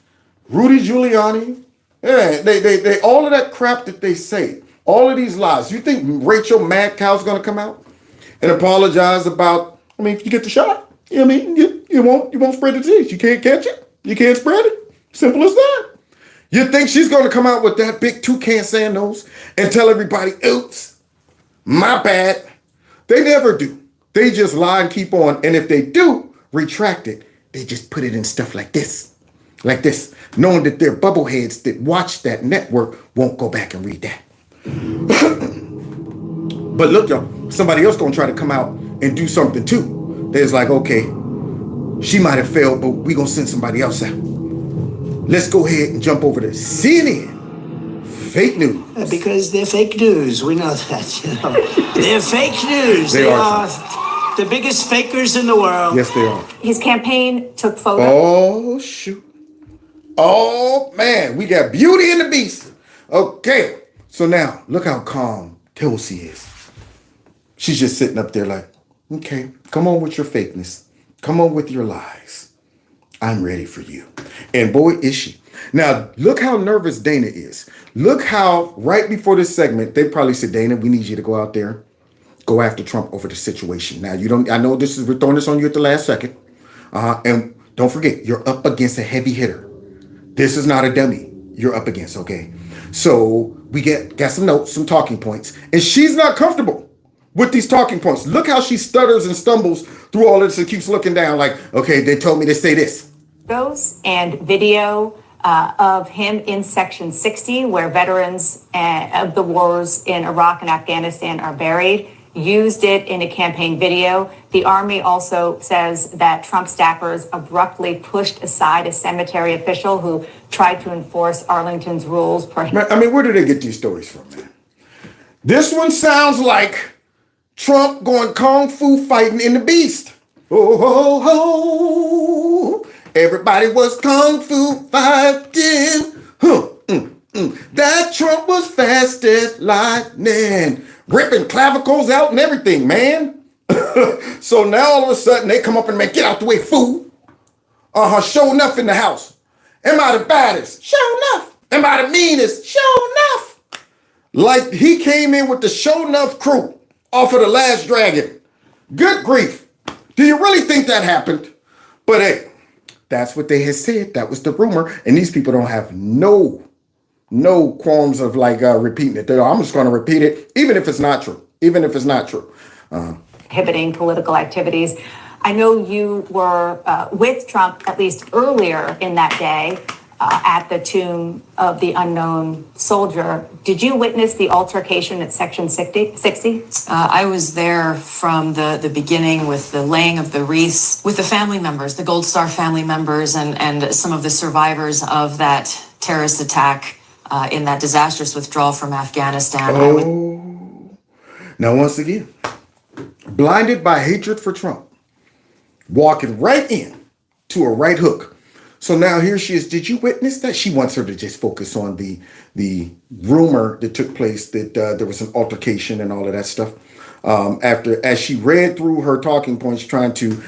Rudy Giuliani. Yeah, they all of that crap that they say, all of these lies. You think Rachel Madcow's going to come out and apologize about, I mean, if you get the shot, you know what I mean? You won't spread the disease. You can't catch it. You can't spread it. Simple as that. You think she's going to come out with that big toucan sand nose and tell everybody, oops, my bad? They never do. They just lie and keep on. And if they do retract it, they just put it in stuff like this, knowing that their bubbleheads that watch that network won't go back and read that. But look, y'all, somebody else going to try to come out and do something too. There's like, okay, she might have failed, but we going to send somebody else out. Let's go ahead and jump over to CNN. Fake news. Because they're fake news. We know that. You know. They're fake news. They are the biggest fakers in the world. Yes, they are. His campaign took photos. Oh, shoot. Oh, man. We got Beauty and the Beast. Okay. So now, look how calm Tulsi is. She's just sitting up there like, okay, come on with your fakeness. Come on with your lies. I'm ready for you. And boy, is she. Now, look how nervous Dana is. Look how right before this segment, they probably said, Dana, we need you to go out there, go after Trump over the situation. Now, I know we're throwing this on you at the last second. And don't forget, you're up against a heavy hitter. This is not a dummy you're up against, okay? So we got some notes, some talking points, and she's not comfortable with these talking points. Look how she stutters and stumbles through all this and keeps looking down like, okay, they told me to say this. And video of him in Section 60, where veterans of the wars in Iraq and Afghanistan are buried, used it in a campaign video. The Army also says that Trump staffers abruptly pushed aside a cemetery official who tried to enforce Arlington's rules. Man, I mean, where do they get these stories from, man? This one sounds like Trump going kung fu fighting in the Beast. Oh, ho, ho. Everybody was kung fu fighting. That Trump was fast as lightning, ripping clavicles out and everything, man. So now all of a sudden they come up and make, get out the way, fool. Show enough in the house. Am I the baddest? Show enough. Am I the meanest? Show enough. Like he came in with the show enough crew off of The Last Dragon. Good grief. Do you really think that happened? But hey, that's what they had said. That was the rumor. And these people don't have no qualms of like repeating it. I'm just going to repeat it, even if it's not true. Prohibiting political activities. I know you were with Trump at least earlier in that day. at the tomb of the unknown soldier. Did you witness the altercation at Section 60? I was there from the beginning with the laying of the wreaths with the family members, the Gold Star family members, and some of the survivors of that terrorist attack in that disastrous withdrawal from Afghanistan. Now, once again, blinded by hatred for Trump, walking right in to a right hook. So now here she is. Did you witness that? She wants her to just focus on the rumor that took place that there was an altercation and all of that stuff. As she read through her talking points, trying to,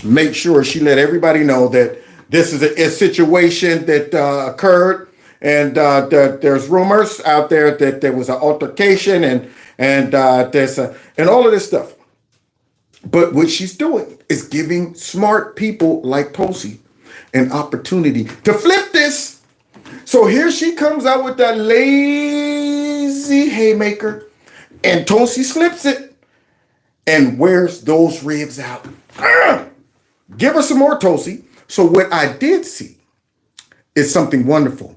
make sure she let everybody know that this is a situation that occurred, and there's rumors out there that there was an altercation and all of this stuff. But what she's doing is giving smart people like Tulsi an opportunity to flip this. So here she comes out with that lazy haymaker, and Tulsi slips it and wears those ribs out. Give her some more, Tulsi. So what I did see is something wonderful.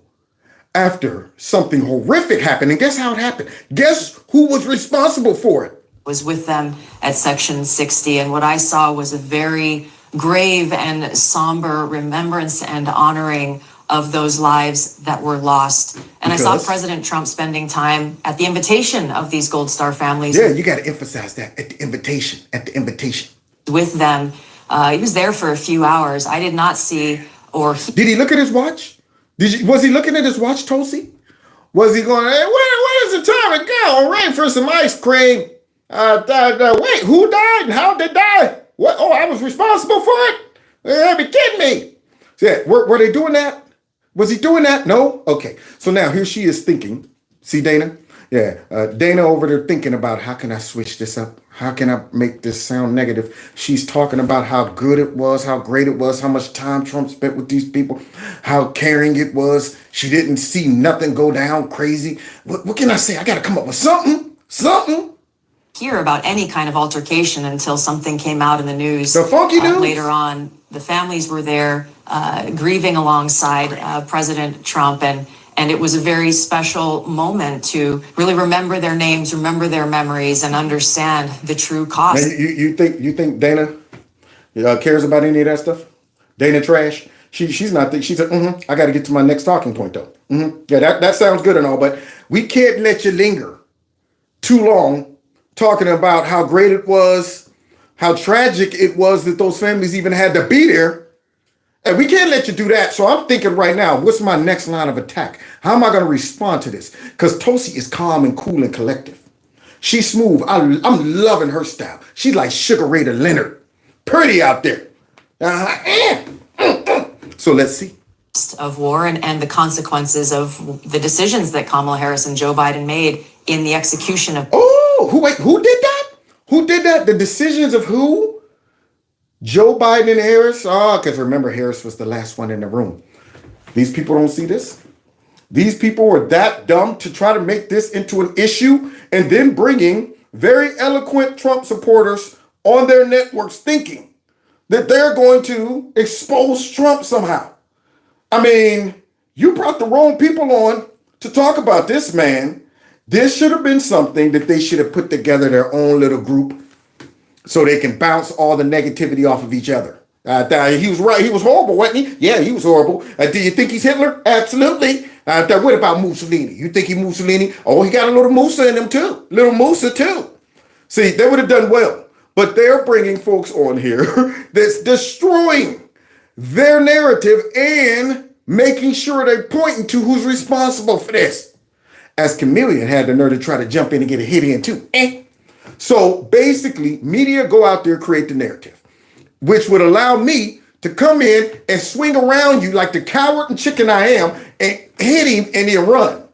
After something horrific happened, and guess how it happened? Guess who was responsible for it? Was with them at Section 60, and what I saw was a very grave and somber remembrance and honoring of those lives that were lost. And I saw President Trump spending time at the invitation of these Gold Star families. Yeah, you got to emphasize that, at the invitation. With them. He was there for a few hours. I did not see Did he look at his watch? Was he looking at his watch, Tulsi? Was he going, hey, what is the time to go? I'm ready for some ice cream. Wait, who died and how did they die? What? Oh, I was responsible for it? You be kidding me. Yeah, were they doing that? Was he doing that? No? Okay. So now here she is thinking. See, Dana? Yeah, Dana over there thinking about how can I switch this up? How can I make this sound negative? She's talking about how good it was, how great it was, how much time Trump spent with these people, how caring it was. She didn't see nothing go down crazy. What can I say? I got to come up with something. Hear about any kind of altercation until something came out in the news. The funky news. Later on, the families were there grieving alongside President Trump, and it was a very special moment to really remember their names, remember their memories, and understand the true cost. Now, you think Dana cares about any of that stuff? Dana trash? She's not. She said, I got to get to my next talking point though. Yeah, that sounds good and all, but we can't let you linger too long talking about how great it was, how tragic it was that those families even had to be there. And we can't let you do that. So I'm thinking right now, what's my next line of attack? How am I going to respond to this? Because Tulsi is calm and cool and collective. She's smooth. I'm loving her style. She's like Sugar Ray Leonard. Pretty out there. So let's see. Of war and the consequences of the decisions that Kamala Harris and Joe Biden made in the execution of... Who did that? Who did that? The decisions of who? Joe Biden and Harris? Because remember, Harris was the last one in the room. These people don't see this. These people were that dumb to try to make this into an issue and then bringing very eloquent Trump supporters on their networks thinking that they're going to expose Trump somehow. I mean, you brought the wrong people on to talk about this man. This should have been something that they should have put together their own little group so they can bounce all the negativity off of each other. He was right. He was horrible, wasn't he? Yeah, he was horrible. Do you think he's Hitler? Absolutely. What about Mussolini? You think he's Mussolini? Oh, he got a little Musa in him too. Little Musa too. See, they would have done well. But they're bringing folks on here that's destroying their narrative and making sure they're pointing to who's responsible for this. As Chameleon had the nerve to try to jump in and get a hit in too. So basically, media go out there, create the narrative, which would allow me to come in and swing around you like the coward and chicken I am and hit him and then run.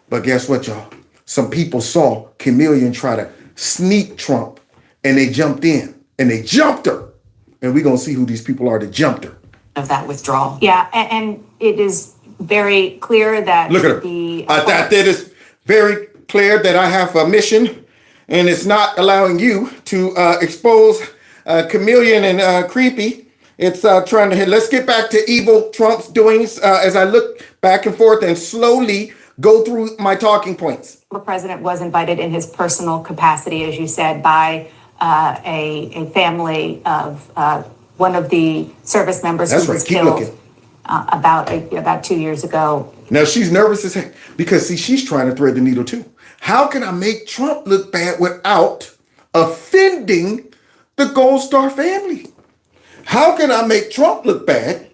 But guess what, y'all? Some people saw Chameleon try to sneak Trump and they jumped in and they jumped her. And we're going to see who these people are that jumped her. Of that withdrawal. Yeah, and it is very clear that look at her. That it is very clear that I have a mission and it's not allowing you to expose Chameleon and Creepy It's trying to hit. Let's get back to evil Trump's doings as I look back and forth and slowly go through my talking points. The president was invited in his personal capacity, as you said, by a family of one of the service members who was killed about 2 years ago. Now she's nervous as heck because see, she's trying to thread the needle too. How can I make Trump look bad without offending the Gold Star family? How can I make Trump look bad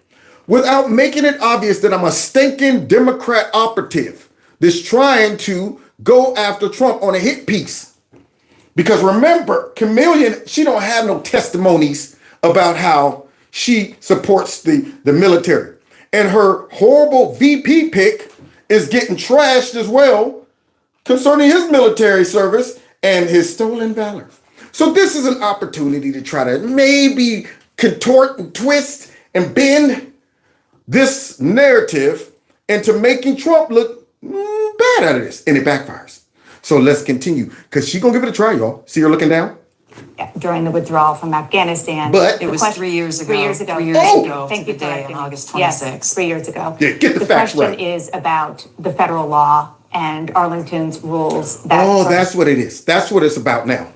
without making it obvious that I'm a stinking Democrat operative that's trying to go after Trump on a hit piece? Because remember, Chameleon, she don't have no testimonies about how she supports the military. And her horrible VP pick is getting trashed as well concerning his military service and his stolen valor. So this is an opportunity to try to maybe contort and twist and bend this narrative into making Trump look bad out of this. And it backfires. So let's continue because she's going to give it a try, y'all. See her looking down? During the withdrawal from Afghanistan. But it was 3 years ago. 3 years ago. 3 years ago. Thank you for day on August 26th. Yes, 3 years ago. Yeah, get the facts right. The question is about the federal law and Arlington's rules. That's what it is. That's what it's about now.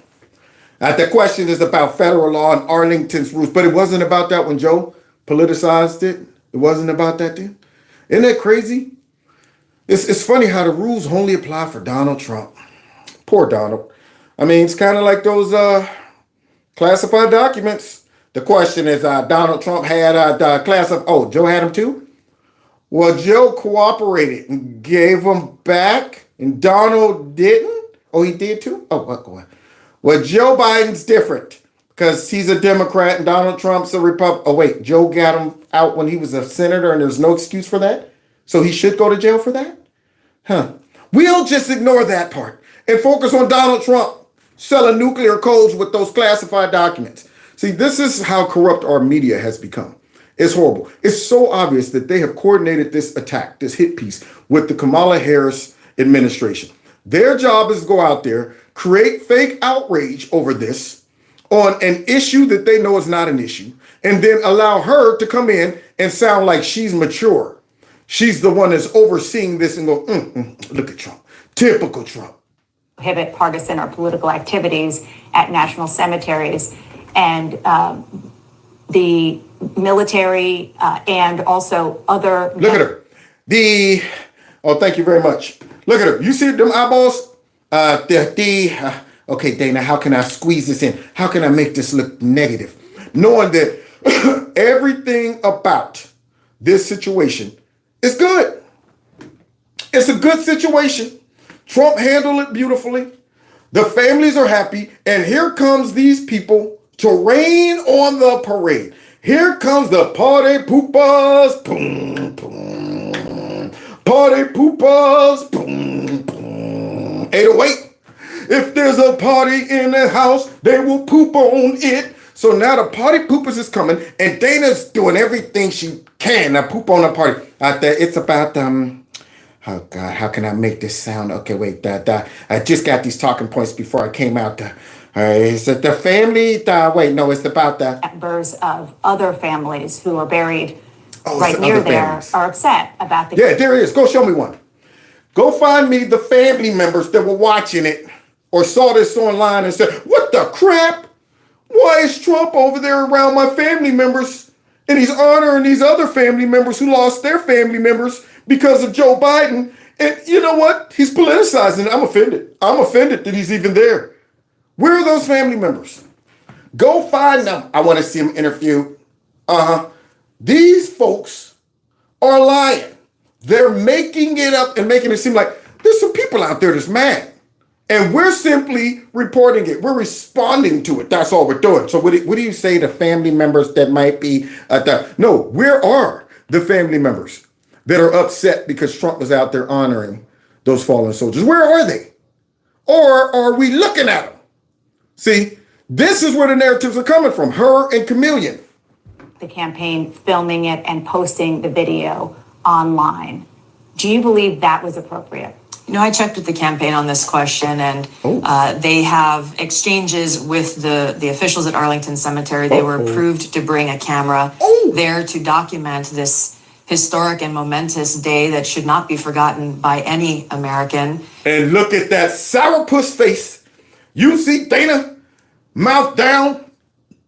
The question is about federal law and Arlington's rules, but it wasn't about that when Joe politicized it. It wasn't about that then. Isn't that crazy? It's funny how the rules only apply for Donald Trump. Poor Donald. I mean, it's kind of like those classified documents. The question is, Donald Trump had classified. Oh, Joe had them too? Well, Joe cooperated and gave them back, and Donald didn't? Oh, he did too? Oh, what? Well, Joe Biden's different because he's a Democrat and Donald Trump's a Republican. Oh, wait, Joe got him out when he was a senator and there's no excuse for that? So he should go to jail for that? Huh. We'll just ignore that part and focus on Donald Trump selling nuclear codes with those classified documents. See, this is how corrupt our media has become. It's horrible. It's so obvious that they have coordinated this attack, this hit piece, with the Kamala Harris administration. Their job is to go out there, create fake outrage over this on an issue that they know is not an issue, and then allow her to come in and sound like she's mature. She's the one that's overseeing this and go, look at Trump. Typical Trump. Prohibit partisan or political activities at national cemeteries. And the military and also other... Look at her. Thank you very much. Look at her. You see them eyeballs? Okay, Dana, how can I squeeze this in? How can I make this look negative? Knowing that everything about this situation is good. It's a good situation. Trump handled it beautifully. The families are happy. And here comes these people to rain on the parade. Here comes the party poopers. Boom, boom. Party poopers. Boom, boom. 808. If there's a party in the house, they will poop on it. So now the party poopers is coming, and Dana's doing everything she can to poop on the party. Out there, it's about oh God, how can I make this sound? Okay, wait, I just got these talking points before I came out. Is it the family? Wait, no, it's about the members of other families who are buried right near there are upset about the. Yeah, there it is. Go show me one. Go find me the family members that were watching it or saw this online and said, "What the crap? Why is Trump over there around my family members and he's honoring these other family members who lost their family members because of Joe Biden?" And you know what? He's politicizing it. I'm offended. I'm offended that he's even there. Where are those family members? Go find them. I want to see them interviewed. These folks are lying. They're making it up and making it seem like there's some people out there that's mad. And we're simply reporting it. We're responding to it. That's all we're doing. So what do you say to family members that might be no, where are the family members that are upset because Trump was out there honoring those fallen soldiers? Where are they? Or are we looking at them? See, this is where the narratives are coming from, her and Chameleon. The campaign filming it and posting the video online. Do you believe that was appropriate? I checked with the campaign on this question, and they have exchanges with the officials at Arlington Cemetery. They were approved to bring a camera there to document this historic and momentous day that should not be forgotten by any American. And look at that sourpuss face. You see Dana, mouth down.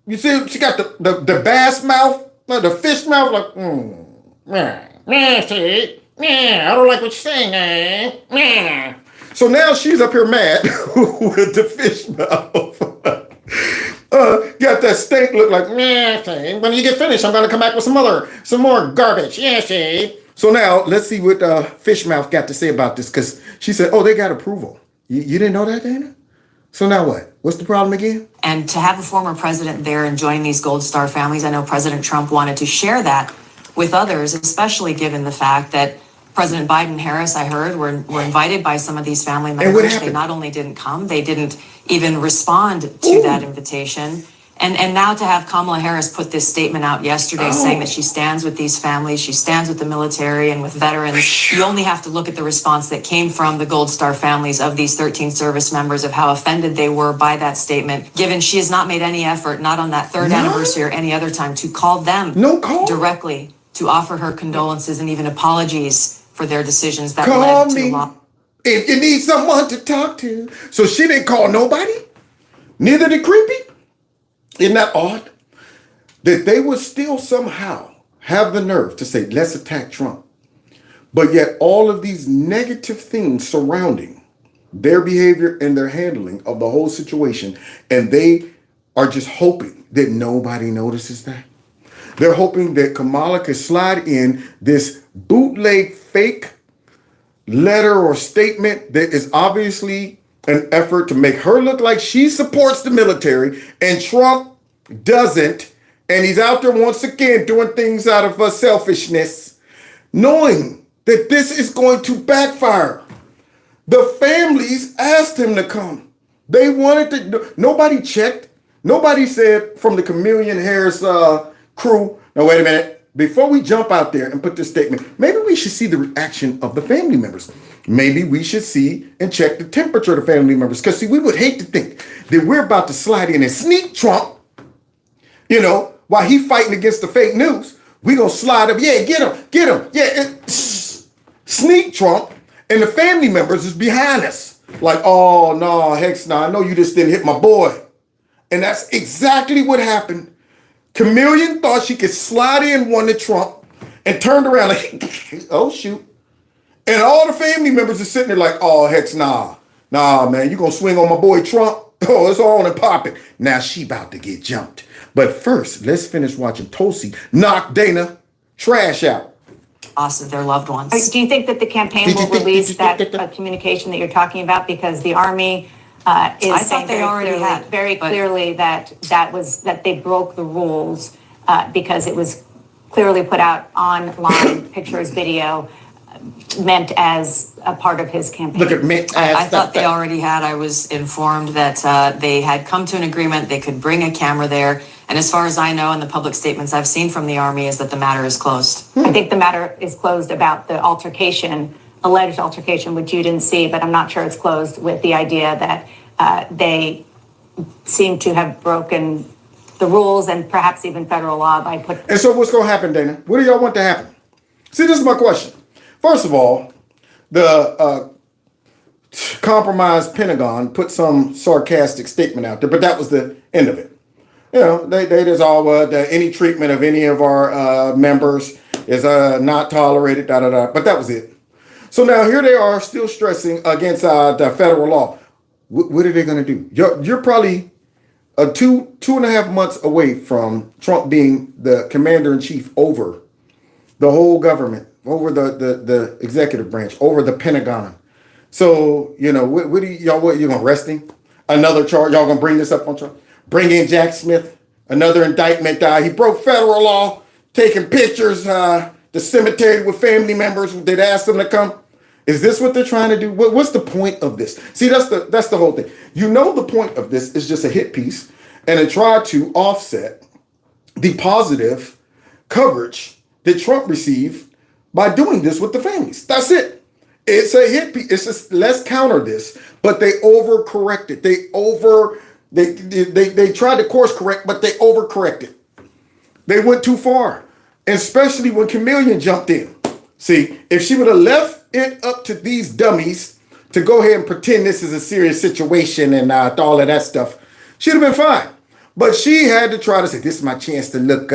You see she got the bass mouth, the fish mouth, like, I don't like what you're saying. So now she's up here mad with the fish mouth. Got that steak look like, when you get finished, I'm going to come back with some more garbage. So now let's see what fish mouth got to say about this, because she said, they got approval. You didn't know that, Dana? So now what? What's the problem again? And to have a former president there and join these Gold Star families, I know President Trump wanted to share that with others, especially given the fact that President Biden and Harris, I heard, were invited by some of these family members. And what happened? They not only didn't come, they didn't even respond to that invitation. And now to have Kamala Harris put this statement out yesterday saying that she stands with these families, she stands with the military and with veterans. You only have to look at the response that came from the Gold Star families of these 13 service members, of how offended they were by that statement, given she has not made any effort, not on that third anniversary or any other time, to call them directly to offer her condolences and even apologies for their decisions that led to the law. If you need someone to talk to. So she didn't call nobody? Neither did Creepy? Isn't that odd? That they would still somehow have the nerve to say, let's attack Trump. But yet all of these negative things surrounding their behavior and their handling of the whole situation, and they are just hoping that nobody notices that. They're hoping that Kamala could slide in this bootleg fake letter or statement that is obviously an effort to make her look like she supports the military and Trump doesn't. And he's out there once again doing things out of selfishness, knowing that this is going to backfire. The families asked him to come. They wanted to. Nobody checked. Nobody said from the Kamala Harris crew, now wait a minute. Before we jump out there and put this statement, maybe we should see the reaction of the family members. Maybe we should see and check the temperature of the family members. Because, see, we would hate to think that we're about to slide in and sneak Trump, while he's fighting against the fake news. We're going to slide up. Yeah, get him. Yeah, sneak Trump. And the family members is behind us. Like, oh, no, heck no. I know you just didn't hit my boy. And that's exactly what happened. Chameleon thought she could slide in one to Trump and turned around like, oh, shoot. And all the family members are sitting there like, oh, heck nah. Nah, man, you going to swing on my boy Trump? Oh, it's on and popping. Now she about to get jumped. But first, let's finish watching Tulsi knock Dana trash out. Loss of their loved ones. Do you think that the campaign will release that communication that you're talking about? Because the Army is saying very clearly that they broke the rules because it was clearly put out online, pictures, video, meant as a part of his campaign. Look at me. I thought they already had. I was informed that they had come to an agreement. They could bring a camera there. And as far as I know, and the public statements I've seen from the Army, is that the matter is closed. I think the matter is closed about the altercation, alleged altercation, which you didn't see, but I'm not sure it's closed with the idea that they seem to have broken the rules and perhaps even federal law by putting. And so what's going to happen, Dana? What do y'all want to happen? See, this is my question. First of all, the compromised Pentagon put some sarcastic statement out there, but that was the end of it. They just all any treatment of any of our members is not tolerated, but that was it. So now here they are still stressing against the federal law. What are they going to do? You're probably 2.5 months away from Trump being the commander-in-chief over the whole government, over the executive branch, over the Pentagon. So, what do you going to arrest him? Another charge? Y'all going to bring this up on charge? Bring in Jack Smith, another indictment. He broke federal law, taking pictures, the cemetery with family members that asked him to come. Is this what they're trying to do? What's the point of this? See, that's the whole thing. The point of this is just a hit piece and to try to offset the positive coverage that Trump received by doing this with the families. That's it. It's a hit piece. It's just, let's counter this. But they overcorrected. They tried to course correct, but they overcorrected. They went too far, especially when Chameleon jumped in. See, if she would have left it up to these dummies to go ahead and pretend this is a serious situation and all of that stuff, she'd have been fine. But she had to try to say, this is my chance to look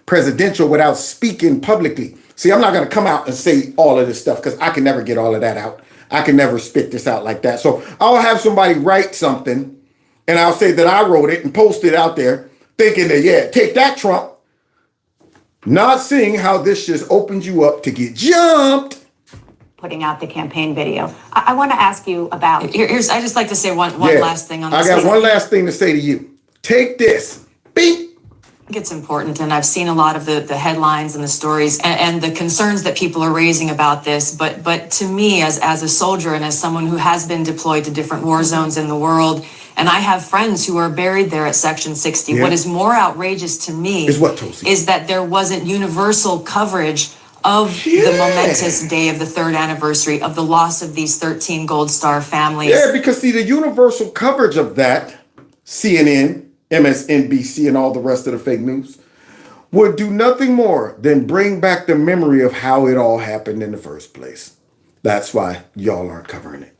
presidential without speaking publicly. See, I'm not going to come out and say all of this stuff because I can never get all of that out. I can never spit this out like that. So I'll have somebody write something and I'll say that I wrote it and post it out there thinking that, yeah, take that, Trump. Not seeing how this just opens you up to get jumped. Putting out the campaign video. I want to ask you about. I just like to say one last thing on this. I got one last thing to say to you. Take this. Beep. I think it's important, and I've seen a lot of the headlines and the stories and the concerns that people are raising about this. But to me, as a soldier and as someone who has been deployed to different war zones in the world, and I have friends who are buried there at Section 60. Yeah. What is more outrageous to me is that there wasn't universal coverage of the momentous day of the 3rd anniversary of the loss of these 13 Gold Star families. Yeah, because see, the universal coverage of that, CNN, MSNBC, and all the rest of the fake news, would do nothing more than bring back the memory of how it all happened in the first place. That's why y'all aren't covering it.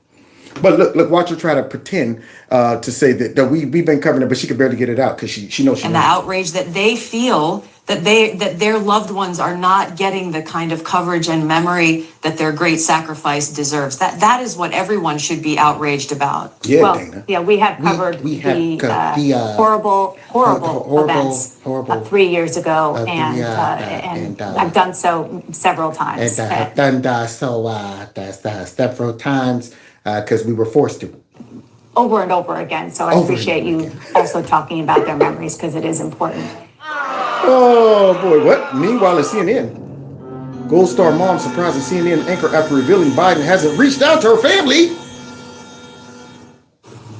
But look, watch her try to pretend to say that we've been covering it, but she could barely get it out because she knows she. And the outrage that they feel that their loved ones are not getting the kind of coverage and memory that their great sacrifice deserves. That is what everyone should be outraged about. Yeah, Dana. Yeah, we have covered the horrible events 3 years ago, and I've done so several times. And I've done so several times. Because we were forced to. Over and over again. So I appreciate you also talking about their memories because it is important. Oh, boy. What? Meanwhile, at CNN, Gold Star mom surprises CNN anchor after revealing Biden hasn't reached out to her family.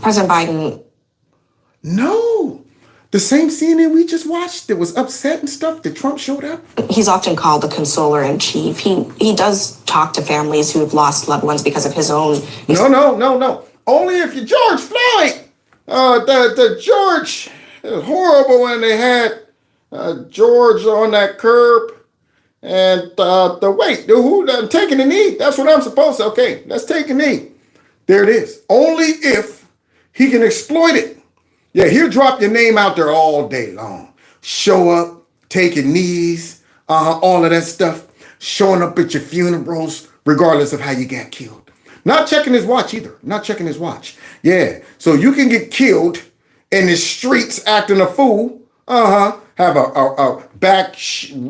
President Biden. No. The same CNN we just watched that was upset and stuff that Trump showed up. He's often called the consoler in chief. He does talk to families who have lost loved ones because of his own. No. Only if you're George Floyd. The George, it was horrible when they had George on that curb and who taking a knee. That's what I'm supposed to. Okay, let's take a knee. There it is. Only if he can exploit it. Yeah, he'll drop your name out there all day long. Show up, taking knees, all of that stuff. Showing up at your funerals, regardless of how you got killed. Not checking his watch either. Not checking his watch. Yeah, so you can get killed in the streets acting a fool. Have a back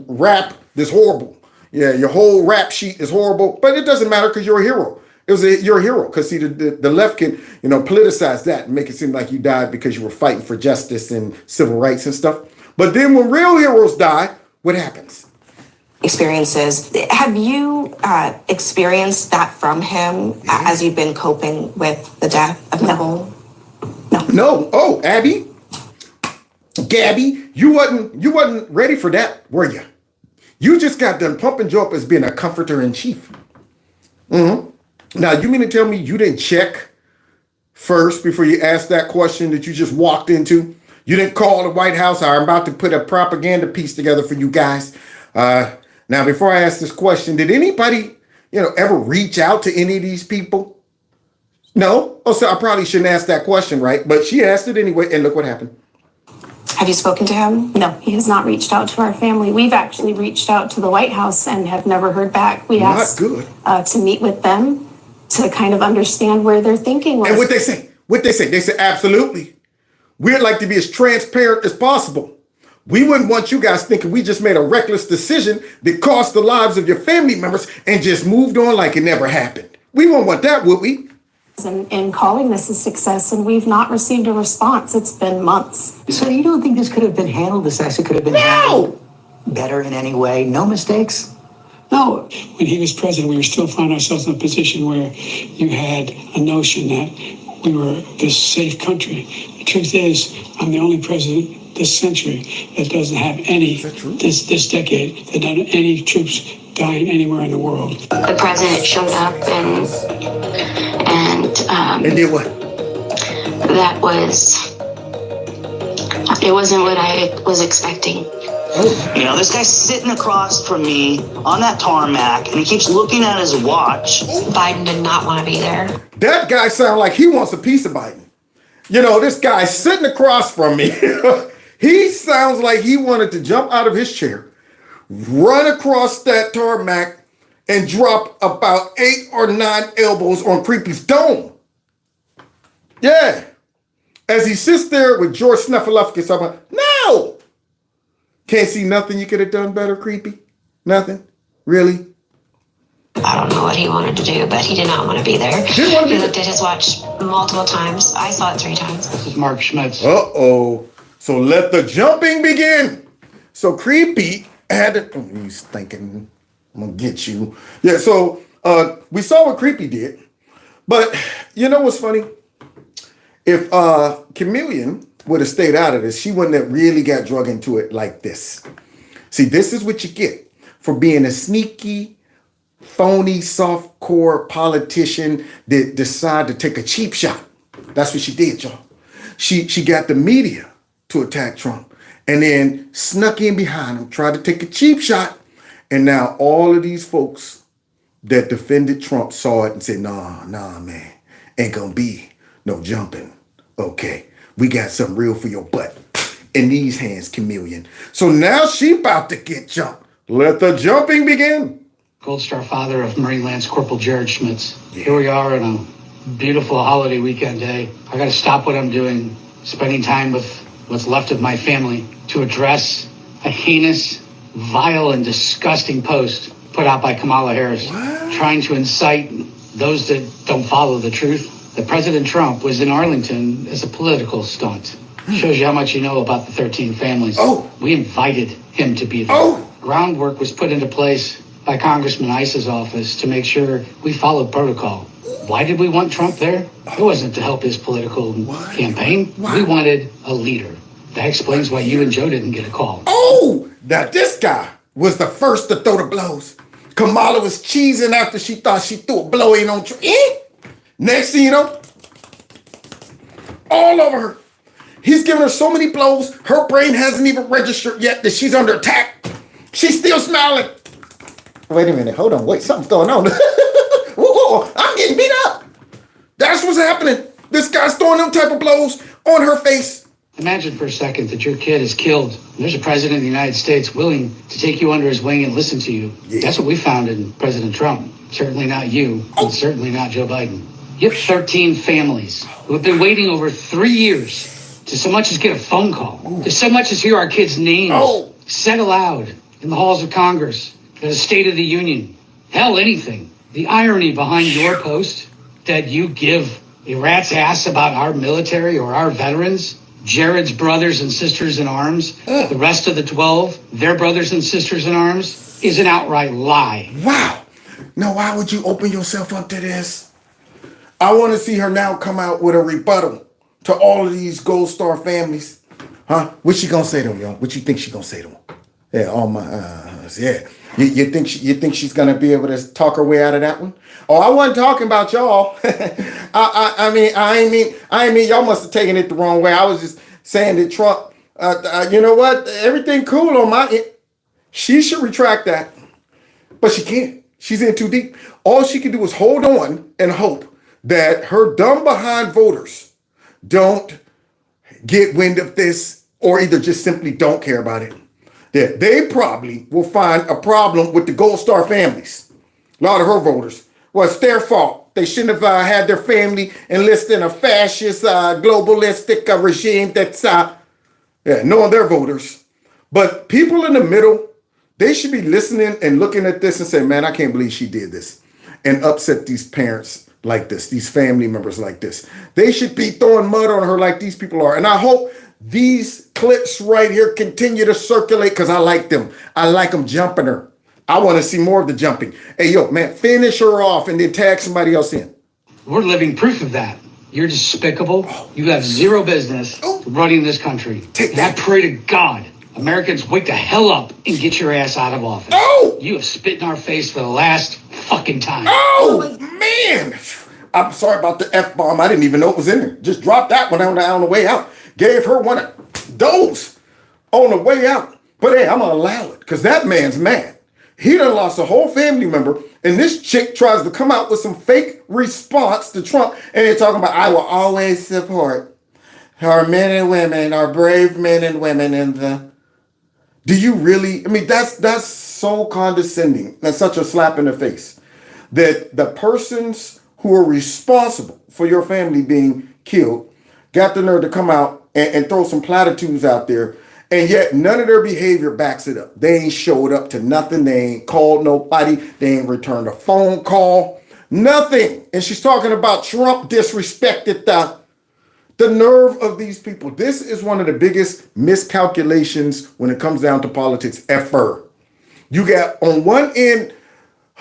rap that's horrible. Yeah, your whole rap sheet is horrible, but it doesn't matter because you're a hero. You're a hero because see the left can politicize that and make it seem like you died because you were fighting for justice and civil rights and stuff. But then when real heroes die, what happens? Experiences. Have you experienced that from him as you've been coping with the death of Nicole? No. Oh, Gabby, you wasn't ready for that, were you? You just got done pumping Joe up as being a comforter in chief. Mm-hmm. Now, you mean to tell me you didn't check first before you asked that question that you just walked into? You didn't call the White House. I'm about to put a propaganda piece together for you guys. Now, before I ask this question, did anybody, ever reach out to any of these people? No? Oh, so I probably shouldn't ask that question, right? But she asked it anyway, and look what happened. Have you spoken to him? No, he has not reached out to our family. We've actually reached out to the White House and have never heard back. We asked to meet with them to kind of understand where their thinking was. And what they say? They say, absolutely. We'd like to be as transparent as possible. We wouldn't want you guys thinking we just made a reckless decision that cost the lives of your family members and just moved on like it never happened. We wouldn't want that, would we? And calling this a success, and we've not received a response. It's been months. So you don't think this could have been handled, this actually could have been handled better in any way? No mistakes? No. When he was president, we were still finding ourselves in a position where you had a notion that we were this safe country. The truth is, I'm the only president this century that doesn't have any, this decade, that doesn't have any troops dying anywhere in the world. The president showed up and did what? That was, it wasn't what I was expecting. You know, this guy's sitting across from me on that tarmac, and he keeps looking at his watch. Biden did not want to be there. That guy sounds like he wants a piece of Biden. You know, this guy's sitting across from me. He sounds like he wanted to jump out of his chair, run across that tarmac, and drop about 8 or 9 elbows on Creepy's dome. Yeah. As he sits there with George Snuffleupagus, I'm like, no! Can't see nothing you could have done better, Creepy? Nothing? Really? I don't know what he wanted to do, but he did not want to be there. He looked at his watch multiple times. I saw it 3 times. This is Mark Schmitz. Uh-oh. So let the jumping begin. So Creepy had to... Oh, he's thinking, I'm going to get you. Yeah, so we saw what Creepy did. But you know what's funny? If Chameleon would have stayed out of this, she wouldn't have really got drug into it like this. See, this is what you get for being a sneaky, phony, soft-core politician that decided to take a cheap shot. That's what she did, y'all. She got the media to attack Trump and then snuck in behind him, tried to take a cheap shot. And now all of these folks that defended Trump saw it and said, nah, man, ain't gonna be no jumping. Okay, we got something real for your butt in these hands, Chameleon. So now she about to get jumped. Let the jumping begin. Gold Star father of Marine Lance Corporal Jared Schmitz. Here we are on a beautiful holiday weekend day. I got to stop what I'm doing, spending time with what's left of my family, to address a heinous, vile, and disgusting post put out by Kamala Harris, trying to incite those that don't follow the truth that President Trump was in Arlington as a political stunt. Shows you how much you know about the 13 families. We invited him to be there. Groundwork was put into place by Congressman Ice's office to make sure we followed protocol. Why did we want Trump there? It wasn't to help his political campaign. We wanted a leader. That explains why you and Joe didn't get a call. Now this guy was the first to throw the blows. Kamala was cheesing after she thought she threw a blow in on Trump. Next thing you know, all over her. He's giving her so many blows, her brain hasn't even registered yet that she's under attack. She's still smiling. Wait a minute, hold on, wait, something's going on. Whoa, I'm getting beat up. That's what's happening. This guy's throwing them type of blows on her face. Imagine for a second that your kid is killed. And there's a president of the United States willing to take you under his wing and listen to you. That's what we found in President Trump. Certainly not you, and certainly not Joe Biden. You have 13 families who have been waiting over 3 years to so much as get a phone call, to so much as hear our kids' names said aloud in the halls of Congress, at a State of the Union. Hell, anything. The irony behind your post that you give a rat's ass about our military or our veterans, Jared's brothers and sisters in arms, the rest of the 12, their brothers and sisters in arms, is an outright lie. Wow. Now, why would you open yourself up to this? I want to see her now come out with a rebuttal to all of these Gold Star families. Huh? What she gonna say to them, y'all? What you think she gonna say to them? Yeah, all my, yeah. You think she's gonna be able to talk her way out of that one? Oh, I wasn't talking about y'all. I mean, y'all must have taken it the wrong way. I was just saying that Trump, you know what? Everything cool on my end. She should retract that, but she can't. She's in too deep. All she can do is hold on and hope that her dumb behind voters don't get wind of this or either just simply don't care about it. That they probably will find a problem with the Gold Star families. A lot of her voters. Well, it's their fault. They shouldn't have had their family enlisted in a fascist, globalistic regime that's knowing their voters. But people in the middle, they should be listening and looking at this and saying, man, I can't believe she did this and upset these parents like this, these family members like this. They should be throwing mud on her like these people are. And I hope these clips right here continue to circulate because I like them. I like them jumping her. I want to see more of the jumping. Hey, yo, man, finish her off and then tag somebody else in. We're living proof of that. You're despicable. You have zero business running this country. And I pray to God Americans, wake the hell up and get your ass out of office. Oh! You have spit in our face for the last fucking time. Oh, man! I'm sorry about the F-bomb. I didn't even know it was in there. Just dropped that one on the way out. Gave her one of those on the way out. But hey, I'm going to allow it because that man's mad. He done lost a whole family member, and this chick tries to come out with some fake response to Trump, and they're talking about, I will always support our men and women, our brave men and women in the... Do you really? I mean, that's so condescending. That's such a slap in the face. That the persons who are responsible for your family being killed got the nerve to come out and throw some platitudes out there, and yet none of their behavior backs it up. They ain't showed up to nothing. They ain't called nobody. They ain't returned a phone call. Nothing. And she's talking about Trump disrespected the nerve of these people. This is one of the biggest miscalculations when it comes down to politics ever. You got on one end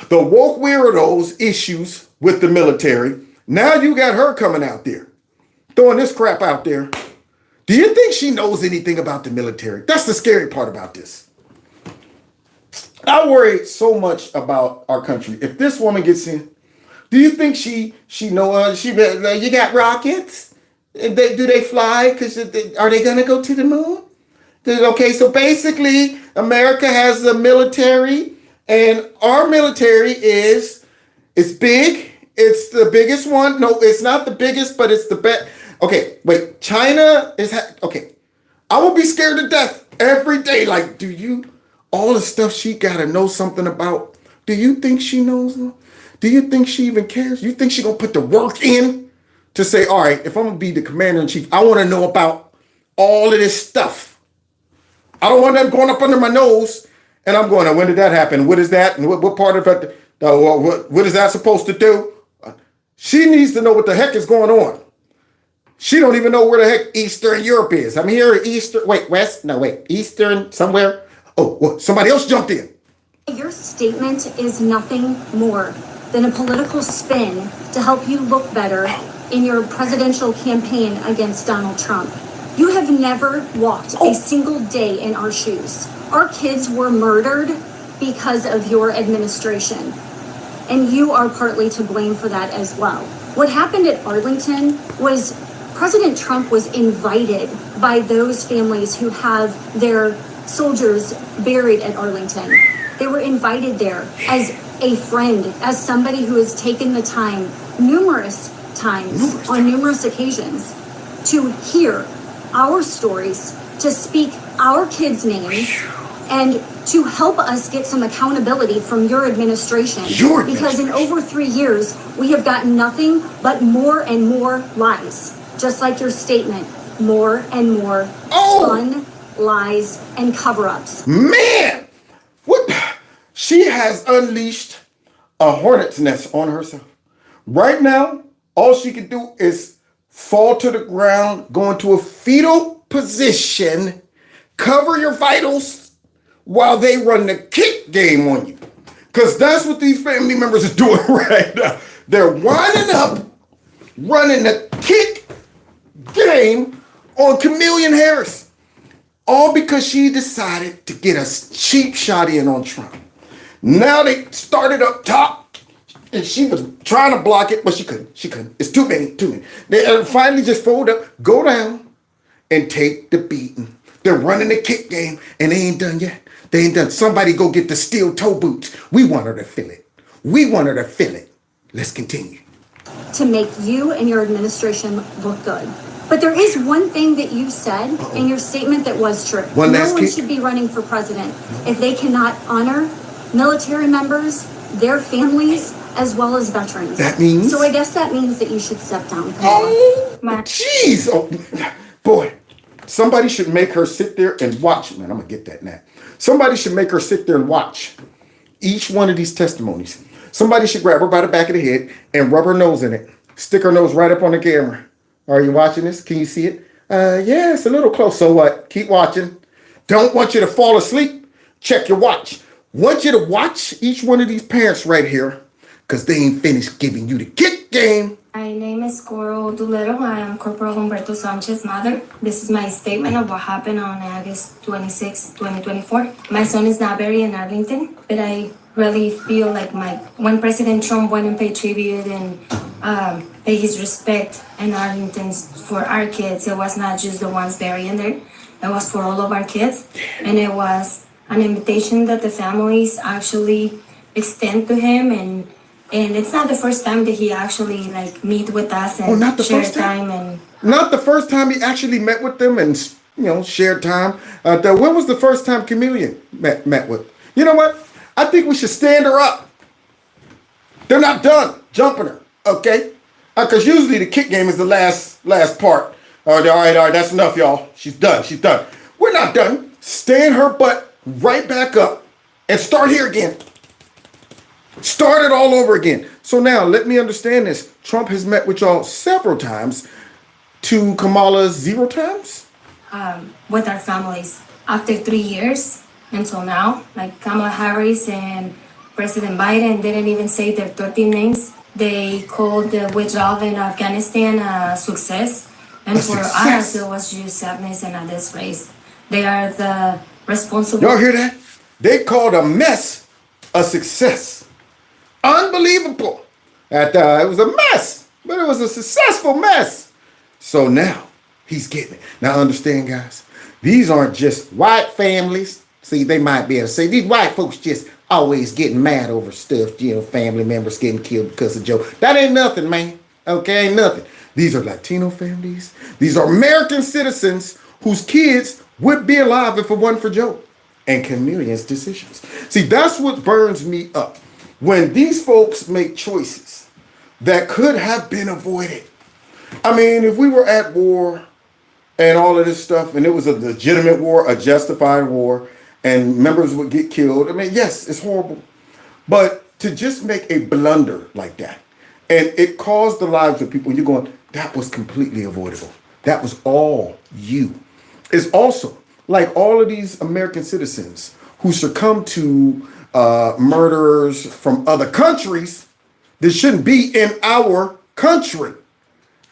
the woke weirdos issues with the military. Now you got her coming out there, throwing this crap out there. Do you think she knows anything about the military? That's the scary part about this. I worry so much about our country. If this woman gets in, do you think she knows? You got rockets? Do they fly? Because are they going to go to the moon? Okay, so basically, America has a military, and our military it's big. It's the biggest one. No, it's not the biggest, but it's the best. Okay, wait. China is okay. I will be scared to death every day. Like, all the stuff she got to know something about? Do you think she knows? Do you think she even cares? You think she gonna put the work in? To say, all right, if I'm going to be the commander-in-chief, I want to know about all of this stuff. I don't want them going up under my nose. And I'm going, when did that happen? What is that? And what part of it? What is that supposed to do? She needs to know what the heck is going on. She don't even know where the heck Eastern Europe is. I'm here at Eastern somewhere. Oh, somebody else jumped in. Your statement is nothing more than a political spin to help you look better in your presidential campaign against Donald Trump. You have never walked a single day in our shoes. Our kids were murdered because of your administration, and you are partly to blame for that as well. What happened at Arlington was President Trump was invited by those families who have their soldiers buried at Arlington. They were invited there as a friend, as somebody who has taken the time numerous times on numerous occasions to hear our stories, to speak our kids' names, and to help us get some accountability from your administration. Because in over 3 years, we have gotten nothing but more and more lies. Just like your statement, more and more spun lies and cover-ups. Man, what? She has unleashed a hornet's nest on herself. Right now, all she can do is fall to the ground, go into a fetal position, cover your vitals while they run the kick game on you. Because that's what these family members are doing right now. They're winding up, running the kick game on Kamala Harris. All because she decided to get a cheap shot in on Trump. Now they started up top. And she was trying to block it, but she couldn't. It's too many. They finally just fold up, go down, and take the beating. They're running the kick game, and they ain't done yet. They ain't done. Somebody go get the steel toe boots. We want her to feel it. Let's continue. To make you and your administration look good. But there is one thing that you said in your statement that was true. No one should be running for president if they cannot honor military members, their families, as well as veterans. That means? So I guess that means that you should step down. Jeez. Oh, boy. Somebody should make her sit there and watch. Man, I'm going to get that now. Somebody should make her sit there and watch each one of these testimonies. Somebody should grab her by the back of the head and rub her nose in it. Stick her nose right up on the camera. Are you watching this? Can you see it? Yeah, it's a little close. So what? Keep watching. Don't want you to fall asleep. Check your watch. Want you to watch each one of these parents right here because they ain't finished giving you the kick game My name is Coral Dulero. I am Corporal Humberto Sanchez's mother. This is my statement of what happened on August 26, 2024. My son is not buried in Arlington, but I really feel like when President Trump went and paid tribute and paid his respect in Arlington for our kids, it was not just the ones buried in there. It was for all of our kids. And it was an invitation that the families actually extend to him, and it's not the first time that he actually meet with us and share time. And not the first time he actually met with them and shared time. When was the first time Chameleon met with? You know what? I think we should stand her up. They're not done jumping her, okay? Because usually the kick game is the last part. All right, that's enough, y'all. She's done. We're not done. Stand her butt right back up and start here again. Start it all over again. So now, let me understand this. Trump has met with y'all several times, to Kamala 0 times? With our families. After 3 years until now, Kamala Harris and President Biden didn't even say their 13 names. They called the withdrawal in Afghanistan a success. And for us, it was just sadness and a disgrace. They are the responsible. Y'all hear that? They called a mess a success. Unbelievable. It was a mess, but it was a successful mess. So now he's getting it. Now understand, guys, these aren't just white families. See, they might be able to say these white folks just always getting mad over stuff, family members getting killed because of Joe. That ain't nothing, man. Okay, ain't nothing. These are Latino families. These are American citizens whose kids would be alive if it wasn't for Joe and Chameleon's decisions. See, that's what burns me up. When these folks make choices that could have been avoided. I mean, if we were at war and all of this stuff, and it was a legitimate war, a justified war, and members would get killed, I mean, yes, it's horrible. But to just make a blunder like that, and it caused the lives of people, you're going, that was completely avoidable. That was all you. It's also like all of these American citizens who succumb to murderers from other countries that shouldn't be in our country.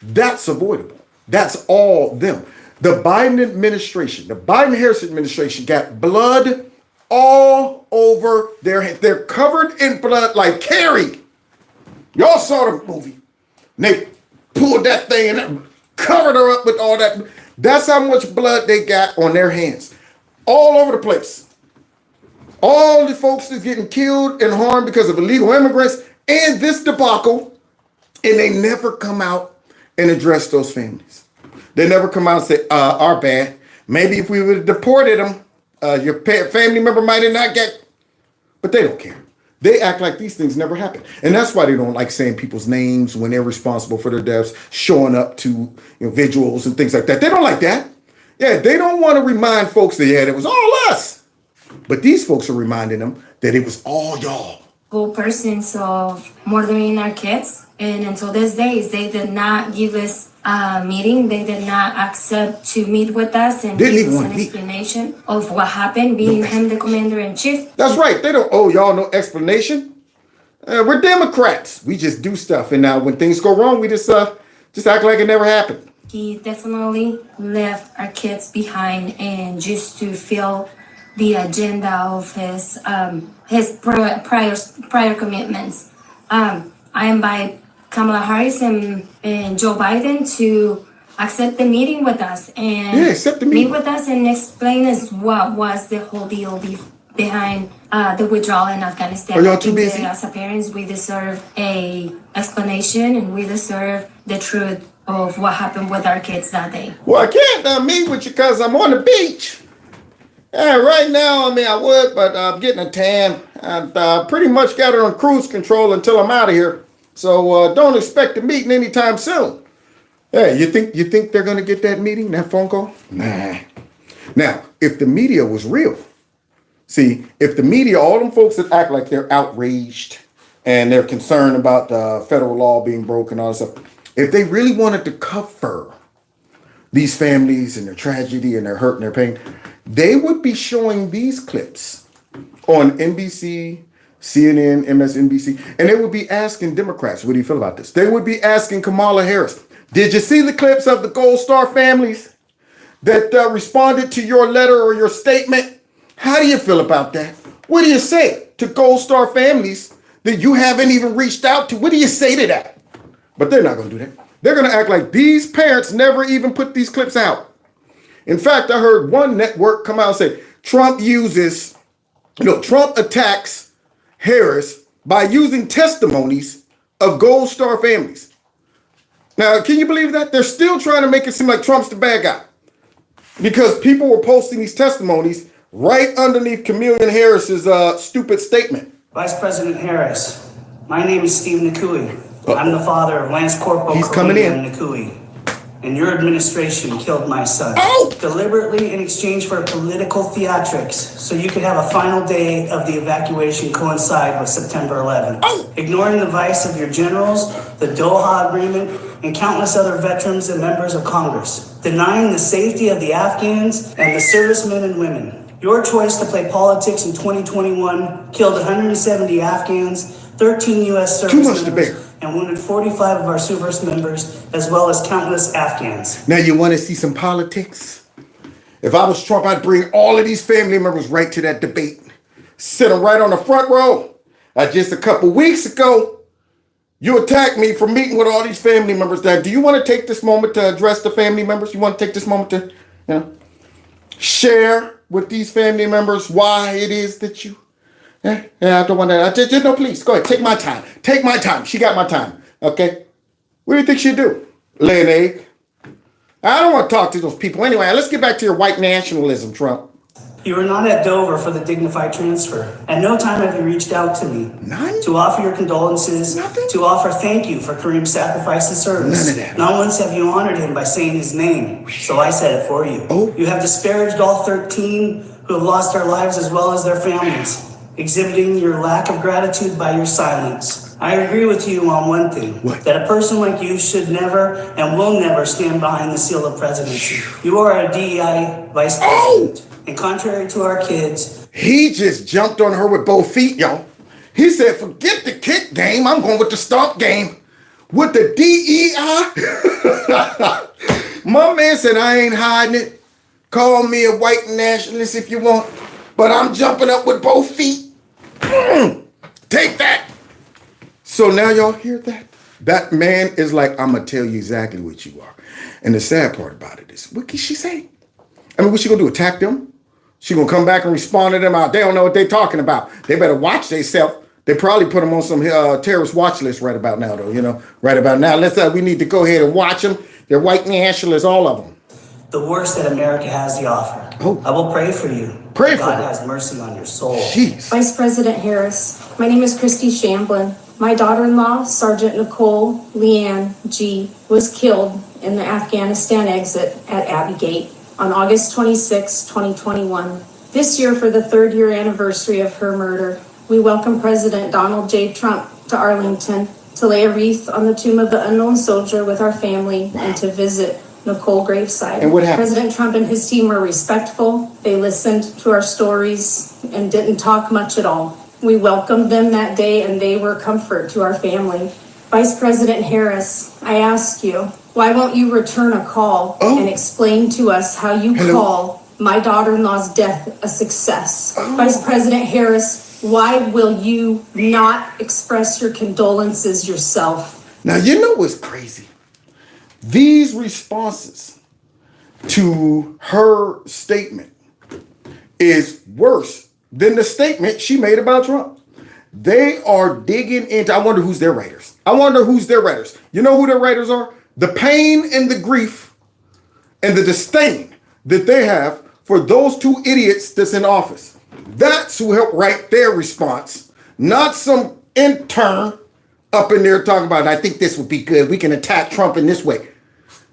That's avoidable. That's all them. The Biden administration, the Biden-Harris administration got blood all over their head. They're covered in blood like Carrie. Y'all saw the movie. And they pulled that thing and covered her up with all that. That's how much blood they got on their hands. All over the place. All the folks that's getting killed and harmed because of illegal immigrants and this debacle, and they never come out and address those families. They never come out and say, our bad. Maybe if we would have deported them, your family member might have not get, but they don't care. They act like these things never happened. And that's why they don't like saying people's names when they're responsible for their deaths, showing up to vigils and things like that. They don't like that. Yeah, they don't want to remind folks that, it was all us. But these folks are reminding them that it was all y'all. Persons of murdering our kids. And until this day, they did not give us a meeting. They did not accept to meet with us and give us an explanation of what happened, being him the commander-in-chief. That's right. They don't owe y'all no explanation. We're Democrats. We just do stuff. And now when things go wrong, we just act like it never happened. He definitely left our kids behind and just to fill the agenda of his prior commitments. I invite Kamala Harris and Joe Biden to accept the meeting with us and meet with us and explain us what was the whole deal behind the withdrawal in Afghanistan. Are y'all too busy? As parents, we deserve a explanation and we deserve the truth of what happened with our kids that day. Well, I can't meet with you because I'm on the beach. Right now, I would, but I'm getting a tan. And pretty much got her on cruise control until I'm out of here. So don't expect a meeting anytime soon. Hey, you think they're going to get that meeting, that phone call? Nah. Now, if the media was real, see, if the media, all them folks that act like they're outraged and they're concerned about the federal law being broken, all that stuff, if they really wanted to cover these families and their tragedy and their hurt and their pain, they would be showing these clips on NBC, CNN, MSNBC, and they would be asking Democrats, what do you feel about this? They would be asking Kamala Harris, did you see the clips of the Gold Star families that responded to your letter or your statement? How do you feel about that? What do you say to Gold Star families that you haven't even reached out to? What do you say to that? But they're not going to do that. They're going to act like these parents never even put these clips out. In fact, I heard one network come out and say, Trump attacks Harris by using testimonies of Gold Star families. Now, can you believe that? They're still trying to make it seem like Trump's the bad guy. Because people were posting these testimonies right underneath Kamala Harris's stupid statement. Vice President Harris, my name is Steve Nakui. I'm the father of Lance Corporal Nakui. And your administration killed my son. Deliberately in exchange for political theatrics, so you could have a final day of the evacuation coincide with September 11th. Ignoring the advice of your generals, the Doha Agreement, and countless other veterans and members of Congress. Denying the safety of the Afghans and the servicemen and women. Your choice to play politics in 2021 killed 170 Afghans, 13 U.S. service members, and wounded 45 of our service members, as well as countless Afghans. Now you want to see some politics? If I was Trump, I'd bring all of these family members right to that debate. Sit them right on the front row. Just a couple weeks ago, you attacked me for meeting with all these family members. Now, do you want to take this moment to address the family members? You want to take this moment to, share with these family members why it is that you... Yeah, I don't want to. No, please, go ahead. Take my time. Take my time. She got my time. Okay? What do you think she'd do? Lay an egg? I don't want to talk to those people. Anyway, let's get back to your white nationalism, Trump. You were not at Dover for the dignified transfer. At no time have you reached out to me. None? To offer your condolences. Nothing? To offer thank you for Kareem's sacrifice and service. None of that. Not once have you honored him by saying his name. So I said it for you. Oh. You have disparaged all 13 who have lost their lives as well as their families, exhibiting your lack of gratitude by your silence. I agree with you on one thing, that a person like you should never and will never stand behind the seal of presidency. You are a DEI vice president, and contrary to our kids... He just jumped on her with both feet, y'all. He said, forget the kick game, I'm going with the stomp game. With the DEI? My man said, I ain't hiding it. Call me a white nationalist if you want, but I'm jumping up with both feet. Take that. So now y'all hear that? That man is like, I'm going to tell you exactly what you are. And the sad part about it is, what can she say? I mean, what's she going to do, attack them? She going to come back and respond to them out. They don't know what they're talking about. They better watch themselves. They probably put them on some terrorist watch list right about now, though, right about now. We need to go ahead and watch them. They're white nationalists, all of them. The worst that America has to offer. I will pray for you. Pray for God you. has mercy on your soul. Jeez. Vice President Harris, my name is Christy Shamblin. My daughter-in-law, Sergeant Nicole Leanne G., was killed in the Afghanistan exit at Abbey Gate on August 26, 2021. This year, for the 3rd year anniversary of her murder, we welcome President Donald J. Trump to Arlington to lay a wreath on the tomb of the unknown soldier with our family and to visit Nicole gravesite. And what happened? President Trump and his team were respectful. They listened to our stories and didn't talk much at all. We welcomed them that day and they were comfort to our family. Vice President Harris, I ask you, why won't you return a call and explain to us how you call my daughter-in-law's death a success? Vice President Harris, why will you not express your condolences yourself? Now, you know what's crazy? These responses to her statement is worse than the statement she made about Trump. They are digging into, I wonder who's their writers. You know who their writers are? The pain and the grief and the disdain that they have for those two idiots that's in office. That's who helped write their response, not some intern up in there talking about, I think this would be good. We can attack Trump in this way.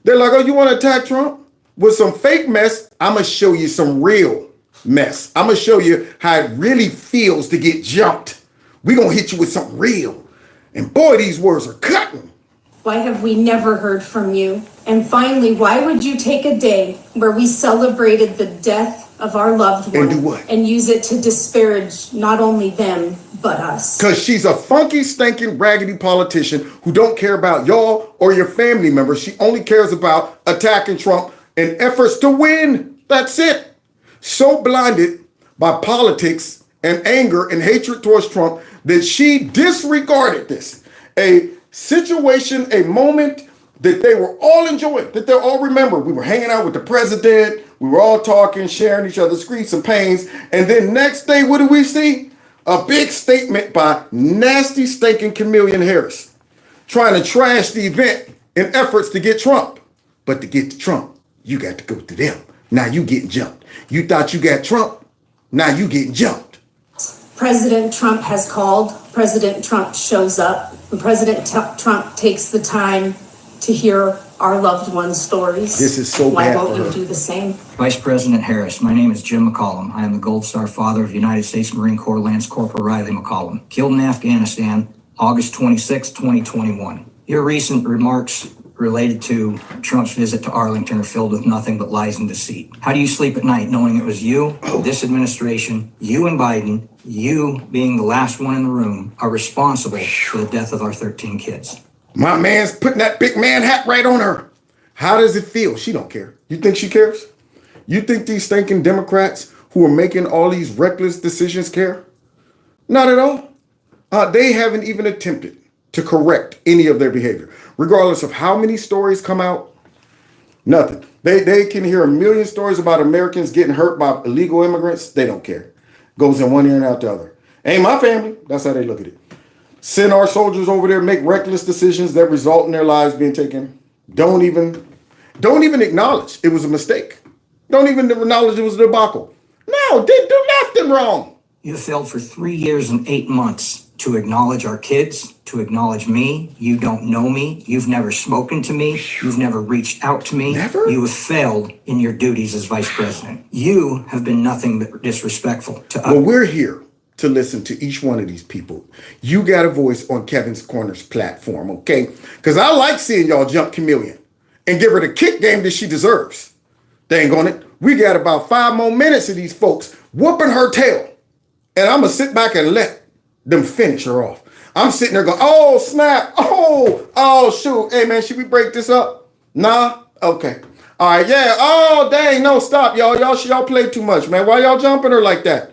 They're like, oh, you want to attack Trump? With some fake mess, I'm going to show you some real mess. I'm going to show you how it really feels to get jumped. We're going to hit you with something real. And boy, these words are cutting. Why have we never heard from you? And finally, why would you take a day where we celebrated the death of our loved one and do what? And use it to disparage not only them, but us. Because she's a funky, stinking, raggedy politician who don't care about y'all or your family members. She only cares about attacking Trump and efforts to win. That's it. So blinded by politics and anger and hatred towards Trump that she disregarded this. A situation, a moment that they were all enjoying, that they all remember. We were hanging out with the president. We were all talking, sharing each other's griefs and pains. And then next day, what do we see? A big statement by nasty, stinking Kamala Harris trying to trash the event in efforts to get Trump. But to get to Trump, you got to go through them. Now you getting jumped. You thought you got Trump. Now you getting jumped. President Trump has called. President Trump shows up. And President Trump takes the time to hear our loved ones' stories. This is so Why bad won't for you her. do the same? Vice President Harris, my name is Jim McCollum. I am the Gold Star father of United States Marine Corps Lance Corporal Riley McCollum, killed in Afghanistan, August 26, 2021. Your recent remarks related to Trump's visit to Arlington are filled with nothing but lies and deceit. How do you sleep at night knowing it was you, this administration, you and Biden, you being the last one in the room, are responsible for the death of our 13 kids? My man's putting that big man hat right on her. How does it feel? She don't care. You think she cares? You think these stinking Democrats who are making all these reckless decisions care? Not at all. They haven't even attempted to correct any of their behavior. Regardless of how many stories come out, nothing. They can hear a million stories about Americans getting hurt by illegal immigrants. They don't care. Goes in one ear and out the other. Ain't my family. That's how they look at it. Send our soldiers over there, make reckless decisions that result in their lives being taken. Don't even acknowledge it was a mistake. Don't even acknowledge it was a debacle. No, didn't do nothing wrong. You failed for 3 years and 8 months to acknowledge our kids, to acknowledge me. You don't know me. You've never spoken to me. You've never reached out to me. Never? You have failed in your duties as vice president. You have been nothing but disrespectful to us. Well, we're here to listen to each one of these people. You got a voice on Kevin's Corners platform, okay? Because I like seeing y'all jump Kamala and give her the kick game that she deserves. Dang on it. We got about 5 more minutes of these folks whooping her tail. And I'm going to sit back and let them finish her off. I'm sitting there going, oh, snap. Oh, shoot. Hey, man, should we break this up? Nah? Okay. All right, yeah. Oh, dang, no, stop, y'all. Y'all play too much, man. Why y'all jumping her like that?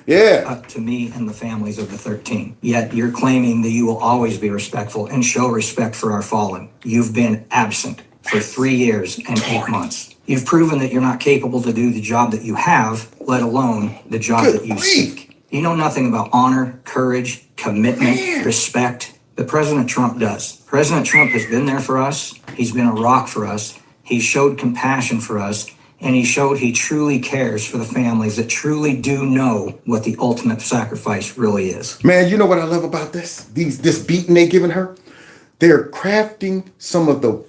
Yeah. To me and the families of the 13. Yet you're claiming that you will always be respectful and show respect for our fallen. You've been absent for 3 years and 8 months. You've proven that you're not capable to do the job that you have, let alone the job that you seek. You know nothing about honor, courage, commitment, respect. But President Trump does. President Trump has been there for us. He's been a rock for us. He showed compassion for us. And he showed he truly cares for the families that truly do know what the ultimate sacrifice really is. Man, you know what I love about this? This beating they giving her? They're crafting some of the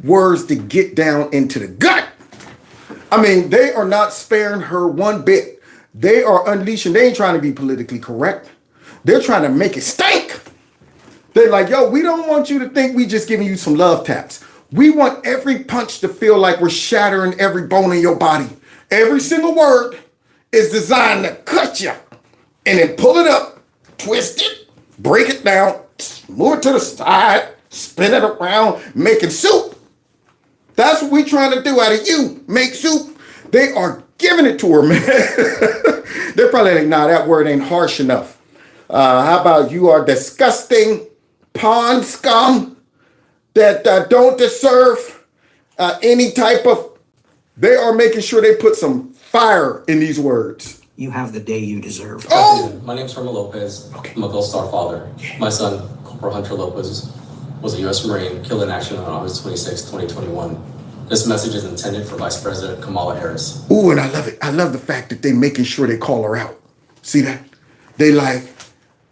words to get down into the gut. I mean, they are not sparing her one bit. They are unleashing. They ain't trying to be politically correct. They're trying to make it stink. They're like, yo, we don't want you to think we just giving you some love taps. We want every punch to feel like we're shattering every bone in your body. Every single word is designed to cut you and then pull it up, twist it, break it down, move it to the side, spin it around, making soup. That's what we're trying to do out of you, make soup. They are giving it to her, man. They're probably like, nah, that word ain't harsh enough. How about you are disgusting pond scum that don't deserve any type of... They are making sure they put some fire in these words. You have the day you deserve. Oh! My name is Herman Lopez. Okay. I'm a Gold Star father. My son, Corporal Hunter Lopez, was a U.S. Marine killed in action on August 26, 2021. This message is intended for Vice President Kamala Harris. Ooh, and I love it. I love the fact that they're making sure they call her out. See that? They like,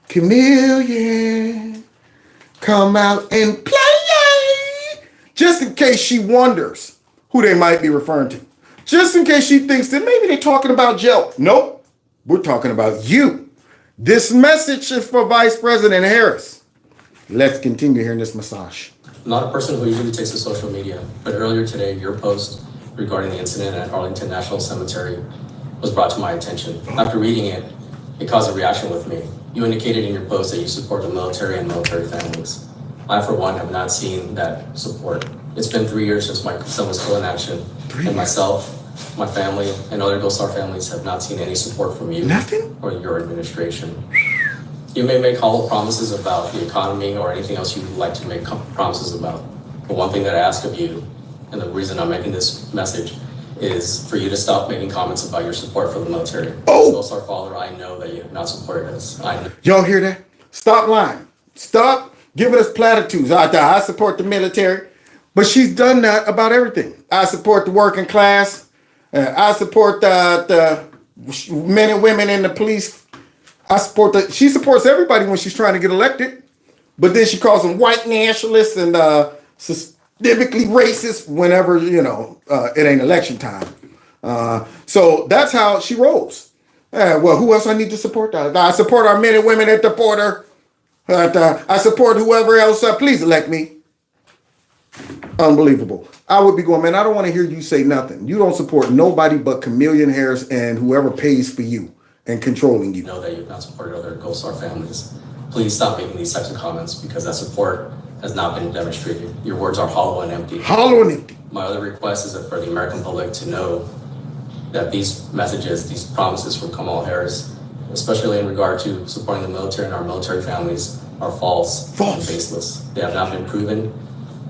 Chameleon, come out and play. Just in case she wonders who they might be referring to. Just in case she thinks that maybe they're talking about Joe. Nope. We're talking about you. This message is for Vice President Harris. Let's continue hearing this massage. I'm not a person who usually takes to social media, but earlier today, your post regarding the incident at Arlington National Cemetery was brought to my attention. After reading it, it caused a reaction with me. You indicated in your post that you support the military and military families. I, for one, have not seen that support. It's been 3 years since my son was killed in action, and myself, my family, and other Gold Star families have not seen any support from you or your administration. You may make hollow promises about the economy or anything else you would like to make promises about. But one thing that I ask of you, and the reason I'm making this message, is for you to stop making comments about your support for the military. As Gold Star father, I know that you have not supported us. Y'all hear that? Stop lying. Stop giving us platitudes out there. I support the military. But she's done that about everything. I support the working class. I support the men and women in the police. She supports everybody when she's trying to get elected. But then she calls them white nationalists and systemically racist whenever, it ain't election time. So that's how she rolls. Well, who else I need to support? I support our men and women at the border. I support whoever else. Please elect me. Unbelievable. I would be going, man, I don't want to hear you say nothing. You don't support nobody but Kamala Harris and whoever pays for you and controlling you. Know that you've not supported other Gold Star families. Please stop making these types of comments because that support has not been demonstrated. Your words are hollow and empty. Hollow and empty. My other request is that for the American public to know that these messages, these promises from Kamala Harris, especially in regard to supporting the military and our military families, are false and baseless. They have not been proven,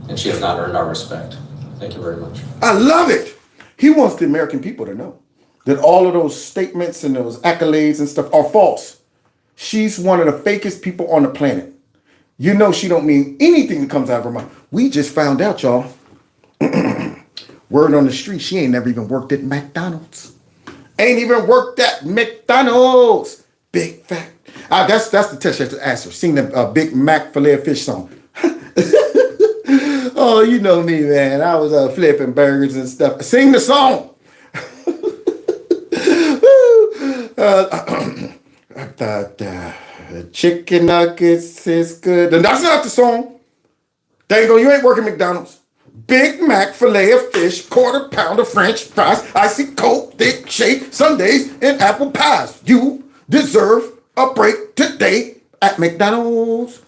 and she has not earned our respect. Thank you very much. I love it. He wants the American people to know that all of those statements and those accolades and stuff are false. She's one of the fakest people on the planet. You know she don't mean anything that comes out of her mouth. We just found out, y'all. Word on the street, she ain't never even worked at McDonald's. Ain't even worked at McDonald's. Big fact. That's the test you have to ask her. Sing the Big Mac Filet-O-Fish song. Oh, you know me, man. I was flipping burgers and stuff. Sing the song. Chicken nuggets is good. That's not the song. Dango, you ain't working McDonald's. Big Mac, filet of fish, quarter pound of French fries, icy Coke, thick shake, sundaes, and apple pies. You deserve a break today at McDonald's.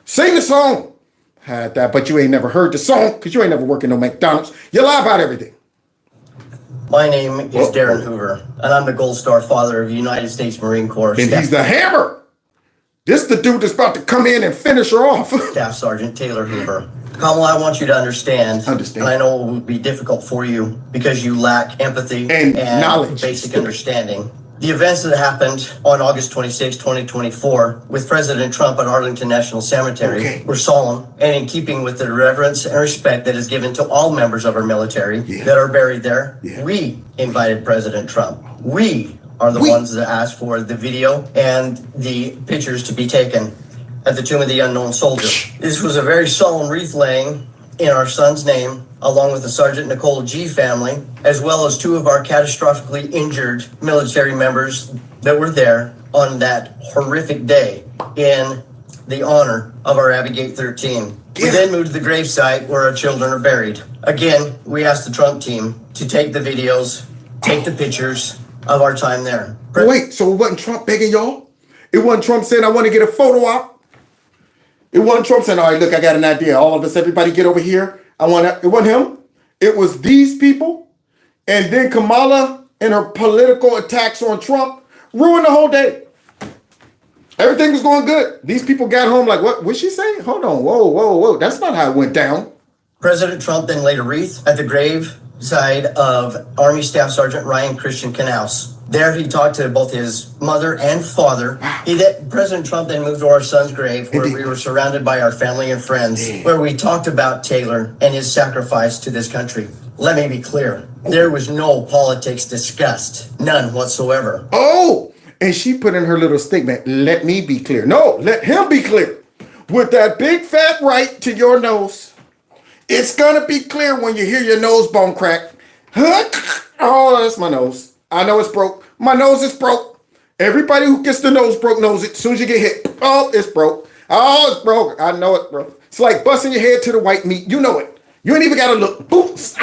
Sing the song. Had that, but you ain't never heard the song because you ain't never working no McDonald's. You lie about everything. My name is Darren Hoover, and I'm the Gold Star father of the United States Marine Corps. And he's the hammer. This the dude that's about to come in and finish her off. Staff Sergeant Taylor Hoover. Kamala, I want you to understand, and I know it will be difficult for you because you lack empathy and knowledge, basic understanding. The events that happened on August 26, 2024, with President Trump at Arlington National Cemetery were solemn and in keeping with the reverence and respect that is given to all members of our military that are buried there. We invited President Trump. We are the ones that asked for the video and the pictures to be taken at the Tomb of the Unknown Soldier. This was a very solemn wreath laying in our son's name, along with the Sergeant Nicole G family, as well as two of our catastrophically injured military members that were there on that horrific day in the honor of our Abbey Gate 13. We then moved to the gravesite where our children are buried. Again, we asked the Trump team to take the videos, take the pictures of our time there. Wait, so it wasn't Trump begging y'all? It wasn't Trump saying, I want to get a photo op? It wasn't Trump saying, all right, look, I got an idea. All of us, everybody get over here. It wasn't him. It was these people. And then Kamala and her political attacks on Trump ruined the whole day. Everything was going good. These people got home like, what was she saying? Hold on, whoa. That's not how it went down. President Trump then laid a wreath at the grave side of Army Staff Sergeant Ryan Christian Knaus. There he talked to both his mother and father. President Trump then moved to our son's grave where we were surrounded by our family and friends, where we talked about Taylor and his sacrifice to this country. Let me be clear. There was no politics discussed. None whatsoever. Oh, and she put in her little statement, let me be clear. No, let him be clear. With that big fat right to your nose. It's going to be clear when you hear your nose bone crack. Oh, that's my nose. I know it's broke. My nose is broke. Everybody who gets the nose broke knows it. As soon as you get hit, oh, it's broke. Oh, it's broke. I know it, bro. It's like busting your head to the white meat. You know it. You ain't even got to look. Boots.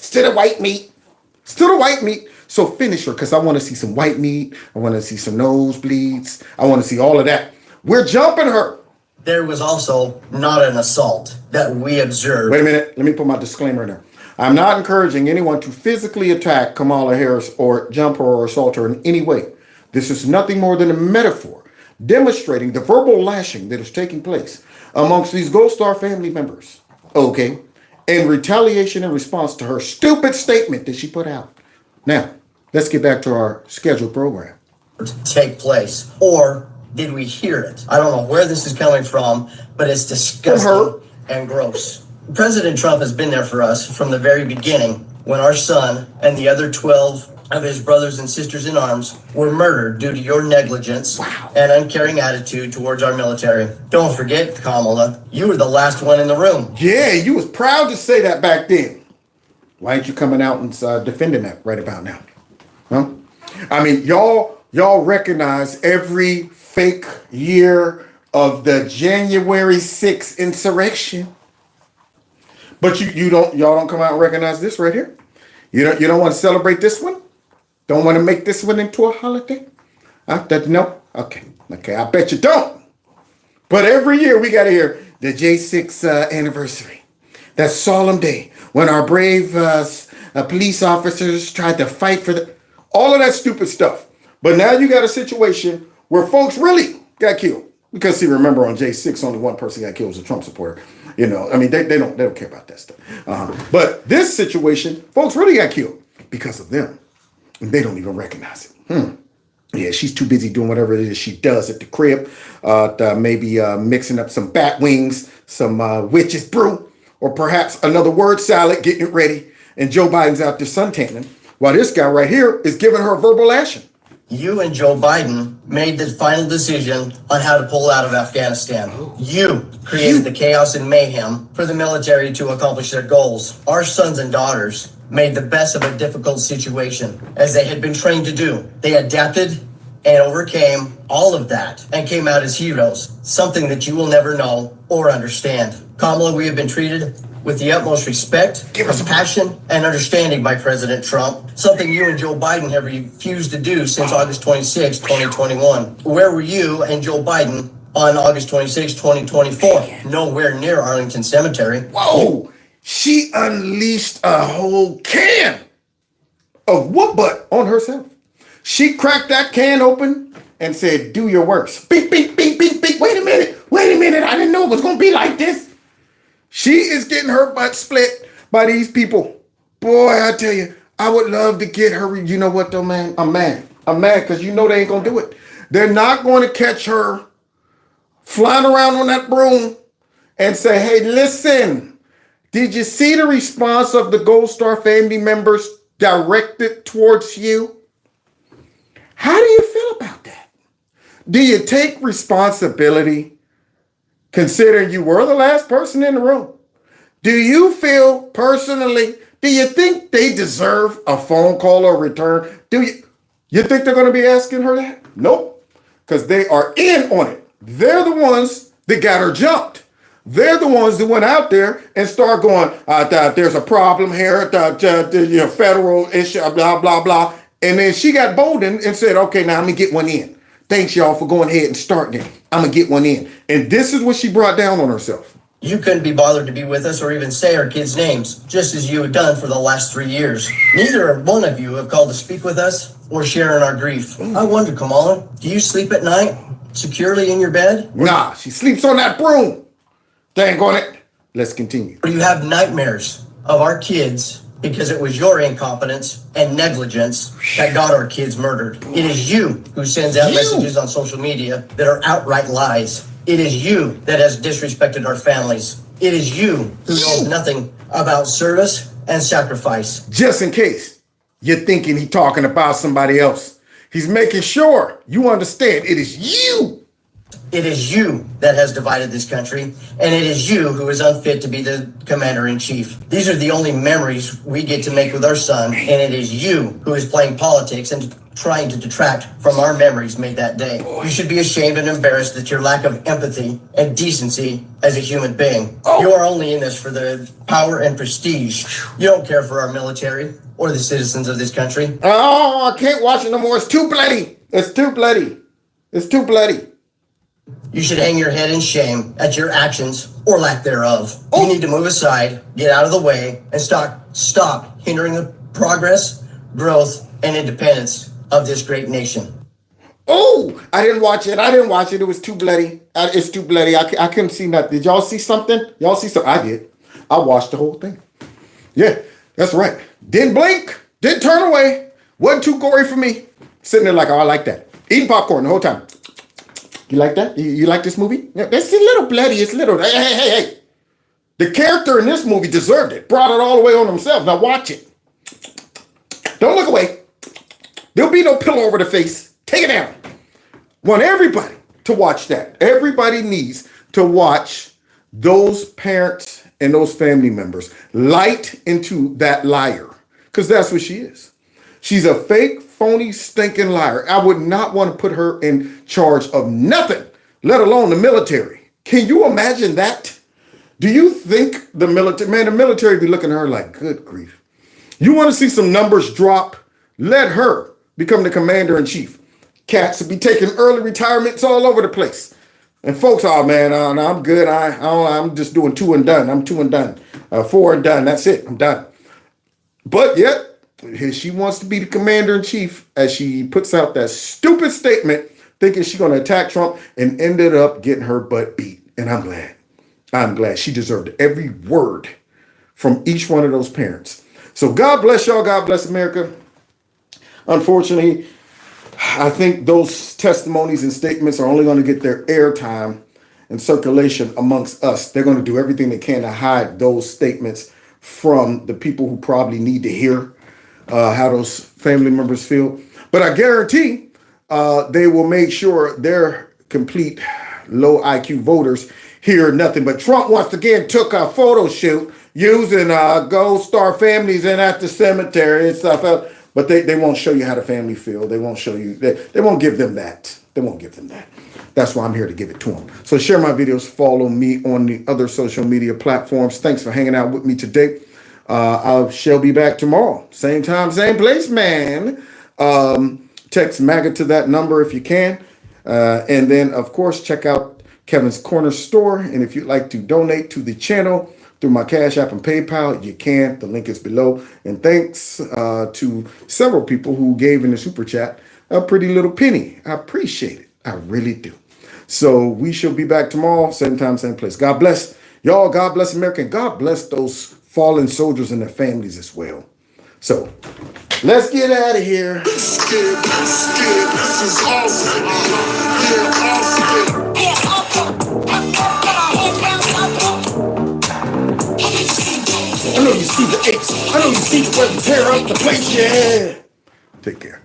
Still the white meat. Still the white meat. So finish her, because I want to see some white meat. I want to see some nosebleeds. I want to see all of that. We're jumping her. There was also not an assault that we observed. Wait a minute. Let me put my disclaimer in there. I'm not encouraging anyone to physically attack Kamala Harris or jump her or assault her in any way. This is nothing more than a metaphor demonstrating the verbal lashing that is taking place amongst these Gold Star family members. Okay? In retaliation in response to her stupid statement that she put out. Now, let's get back to our scheduled program. Take place. Or did we hear it? I don't know where this is coming from, but it's disgusting and gross. President Trump has been there for us from the very beginning when our son and the other 12 of his brothers and sisters in arms were murdered due to your negligence and uncaring attitude towards our military. Don't forget, Kamala, you were the last one in the room. Yeah, you was proud to say that back then. Why ain't you coming out and defending that right about now? Huh? I mean, y'all recognize every fake year of the January 6th insurrection. But y'all don't come out and recognize this right here. You don't want to celebrate this one? Don't want to make this one into a holiday? No? Okay, I bet you don't. But every year we got to hear the J6 anniversary. That solemn day when our brave police officers tried to fight for all of that stupid stuff. But now you got a situation where folks really got killed. Because see, remember on J6, only one person got killed was a Trump supporter. You know, I mean, they don't care about that stuff. But this situation, folks really got killed because of them. And they don't even recognize it. Yeah, she's too busy doing whatever it is she does at the crib. Maybe mixing up some bat wings, some witch's brew, or perhaps another word salad, getting it ready. And Joe Biden's out there suntanning, while this guy right here is giving her verbal lashing. You and Joe Biden made the final decision on how to pull out of Afghanistan. You created the chaos and mayhem for the military to accomplish their goals. Our sons and daughters made the best of a difficult situation, as they had been trained to do. They adapted and overcame all of that and came out as heroes, something that you will never know or understand. Kamala, we have been treated with the utmost respect, compassion, and understanding by President Trump, something you and Joe Biden have refused to do since August 26, 2021. Where were you and Joe Biden on August 26, 2024? Nowhere near Arlington Cemetery. Whoa! She unleashed a whole can of whoop butt on herself. She cracked that can open and said, do your worst. Beep, beep, beep, beep, beep. Wait a minute. I didn't know it was going to be like this. She is getting her butt split by these people. Boy, I tell you, I would love to get her. You know what, though, man? I'm mad because you know they ain't going to do it. They're not going to catch her flying around on that broom and say, hey, listen, did you see the response of the Gold Star family members directed towards you? How do you feel about that? Do you take responsibility? Considering you were the last person in the room, do you feel personally, do you think they deserve a phone call or return? You think they're going to be asking her that? Nope, because they are in on it. They're the ones that got her jumped. They're the ones that went out there and start going, there's a problem here, federal issue, blah, blah, blah. And then she got boldened and said, okay, now I'm going to get one in. Thanks, y'all, for going ahead and starting it. I'm going to get one in. And this is what she brought down on herself. You couldn't be bothered to be with us or even say our kids' names, just as you had done for the last 3 years. Neither one of you have called to speak with us or share in our grief. I wonder, Kamala, do you sleep at night securely in your bed? Nah, she sleeps on that broom. Dang on it. Let's continue. Or you have nightmares of our kids because it was your incompetence and negligence that got our kids murdered. It is you who sends out messages on social media that are outright lies. It is you that has disrespected our families. It is you who knows nothing about service and sacrifice. Just in case you're thinking he's talking about somebody else, he's making sure you understand it is you It is you that has divided this country, and it is you who is unfit to be the commander-in-chief. These are the only memories we get to make with our son, and it is you who is playing politics and trying to detract from our memories made that day. You should be ashamed and embarrassed at your lack of empathy and decency as a human being. You are only in this for the power and prestige. You don't care for our military or the citizens of this country. Oh, I can't watch it no more. It's too bloody. It's too bloody. It's too bloody. You should hang your head in shame at your actions or lack thereof. You need to move aside, get out of the way, and stop hindering the progress, growth, and independence of this great nation. Oh, I didn't watch it. It was too bloody. It's too bloody. I couldn't see nothing. Did y'all see something? Y'all see something? I did. I watched the whole thing. Yeah, that's right. Didn't blink. Didn't turn away. Wasn't too gory for me. Sitting there like, oh, I like that. Eating popcorn the whole time. You like that? You like this movie? It's a little bloody. It's little. Hey. The character in this movie deserved it. Brought it all the way on themselves. Now watch it. Don't look away. There'll be no pillow over the face. Take it down. Want everybody to watch that. Everybody needs to watch those parents and those family members light into that liar. Because that's what she is. She's a fake, phony, stinking liar. I would not want to put her in charge of nothing, let alone the military. Can you imagine that? Do you think the military be looking at her like, good grief. You want to see some numbers drop? Let her become the commander-in-chief. Cats will be taking early retirements all over the place. And folks, oh man, I'm good. I'm just doing 2 and done. I'm 2 and done. 4 and done. That's it. I'm done. But yet, she wants to be the commander-in-chief as she puts out that stupid statement thinking she's going to attack Trump and ended up getting her butt beat. And I'm glad. I'm glad. She deserved every word from each one of those parents. So God bless y'all. God bless America. Unfortunately, I think those testimonies and statements are only going to get their airtime and circulation amongst us. They're going to do everything they can to hide those statements from the people who probably need to hear how those family members feel. But I guarantee they will make sure their complete low IQ voters hear nothing but Trump once again took a photo shoot using Gold Star families and at the cemetery and stuff. But they won't show you how the family feel. They won't show you. They won't give them that. They won't give them that. That's why I'm here to give it to them. So share my videos. Follow me on the other social media platforms. Thanks for hanging out with me today. I shall be back tomorrow. Same time, same place, man. Text MAGA to that number if you can. And then, of course, check out Kevin's Corner Store. And if you'd like to donate to the channel through my Cash App and PayPal, you can. The link is below. And thanks to several people who gave in the super chat a pretty little penny. I appreciate it. I really do. So we shall be back tomorrow. Same time, same place. God bless y'all. God bless America. And God bless those fallen soldiers and their families as well. So let's get out of here. I know you see the apes. I know you see the weather tear up the place. Yeah. Take care.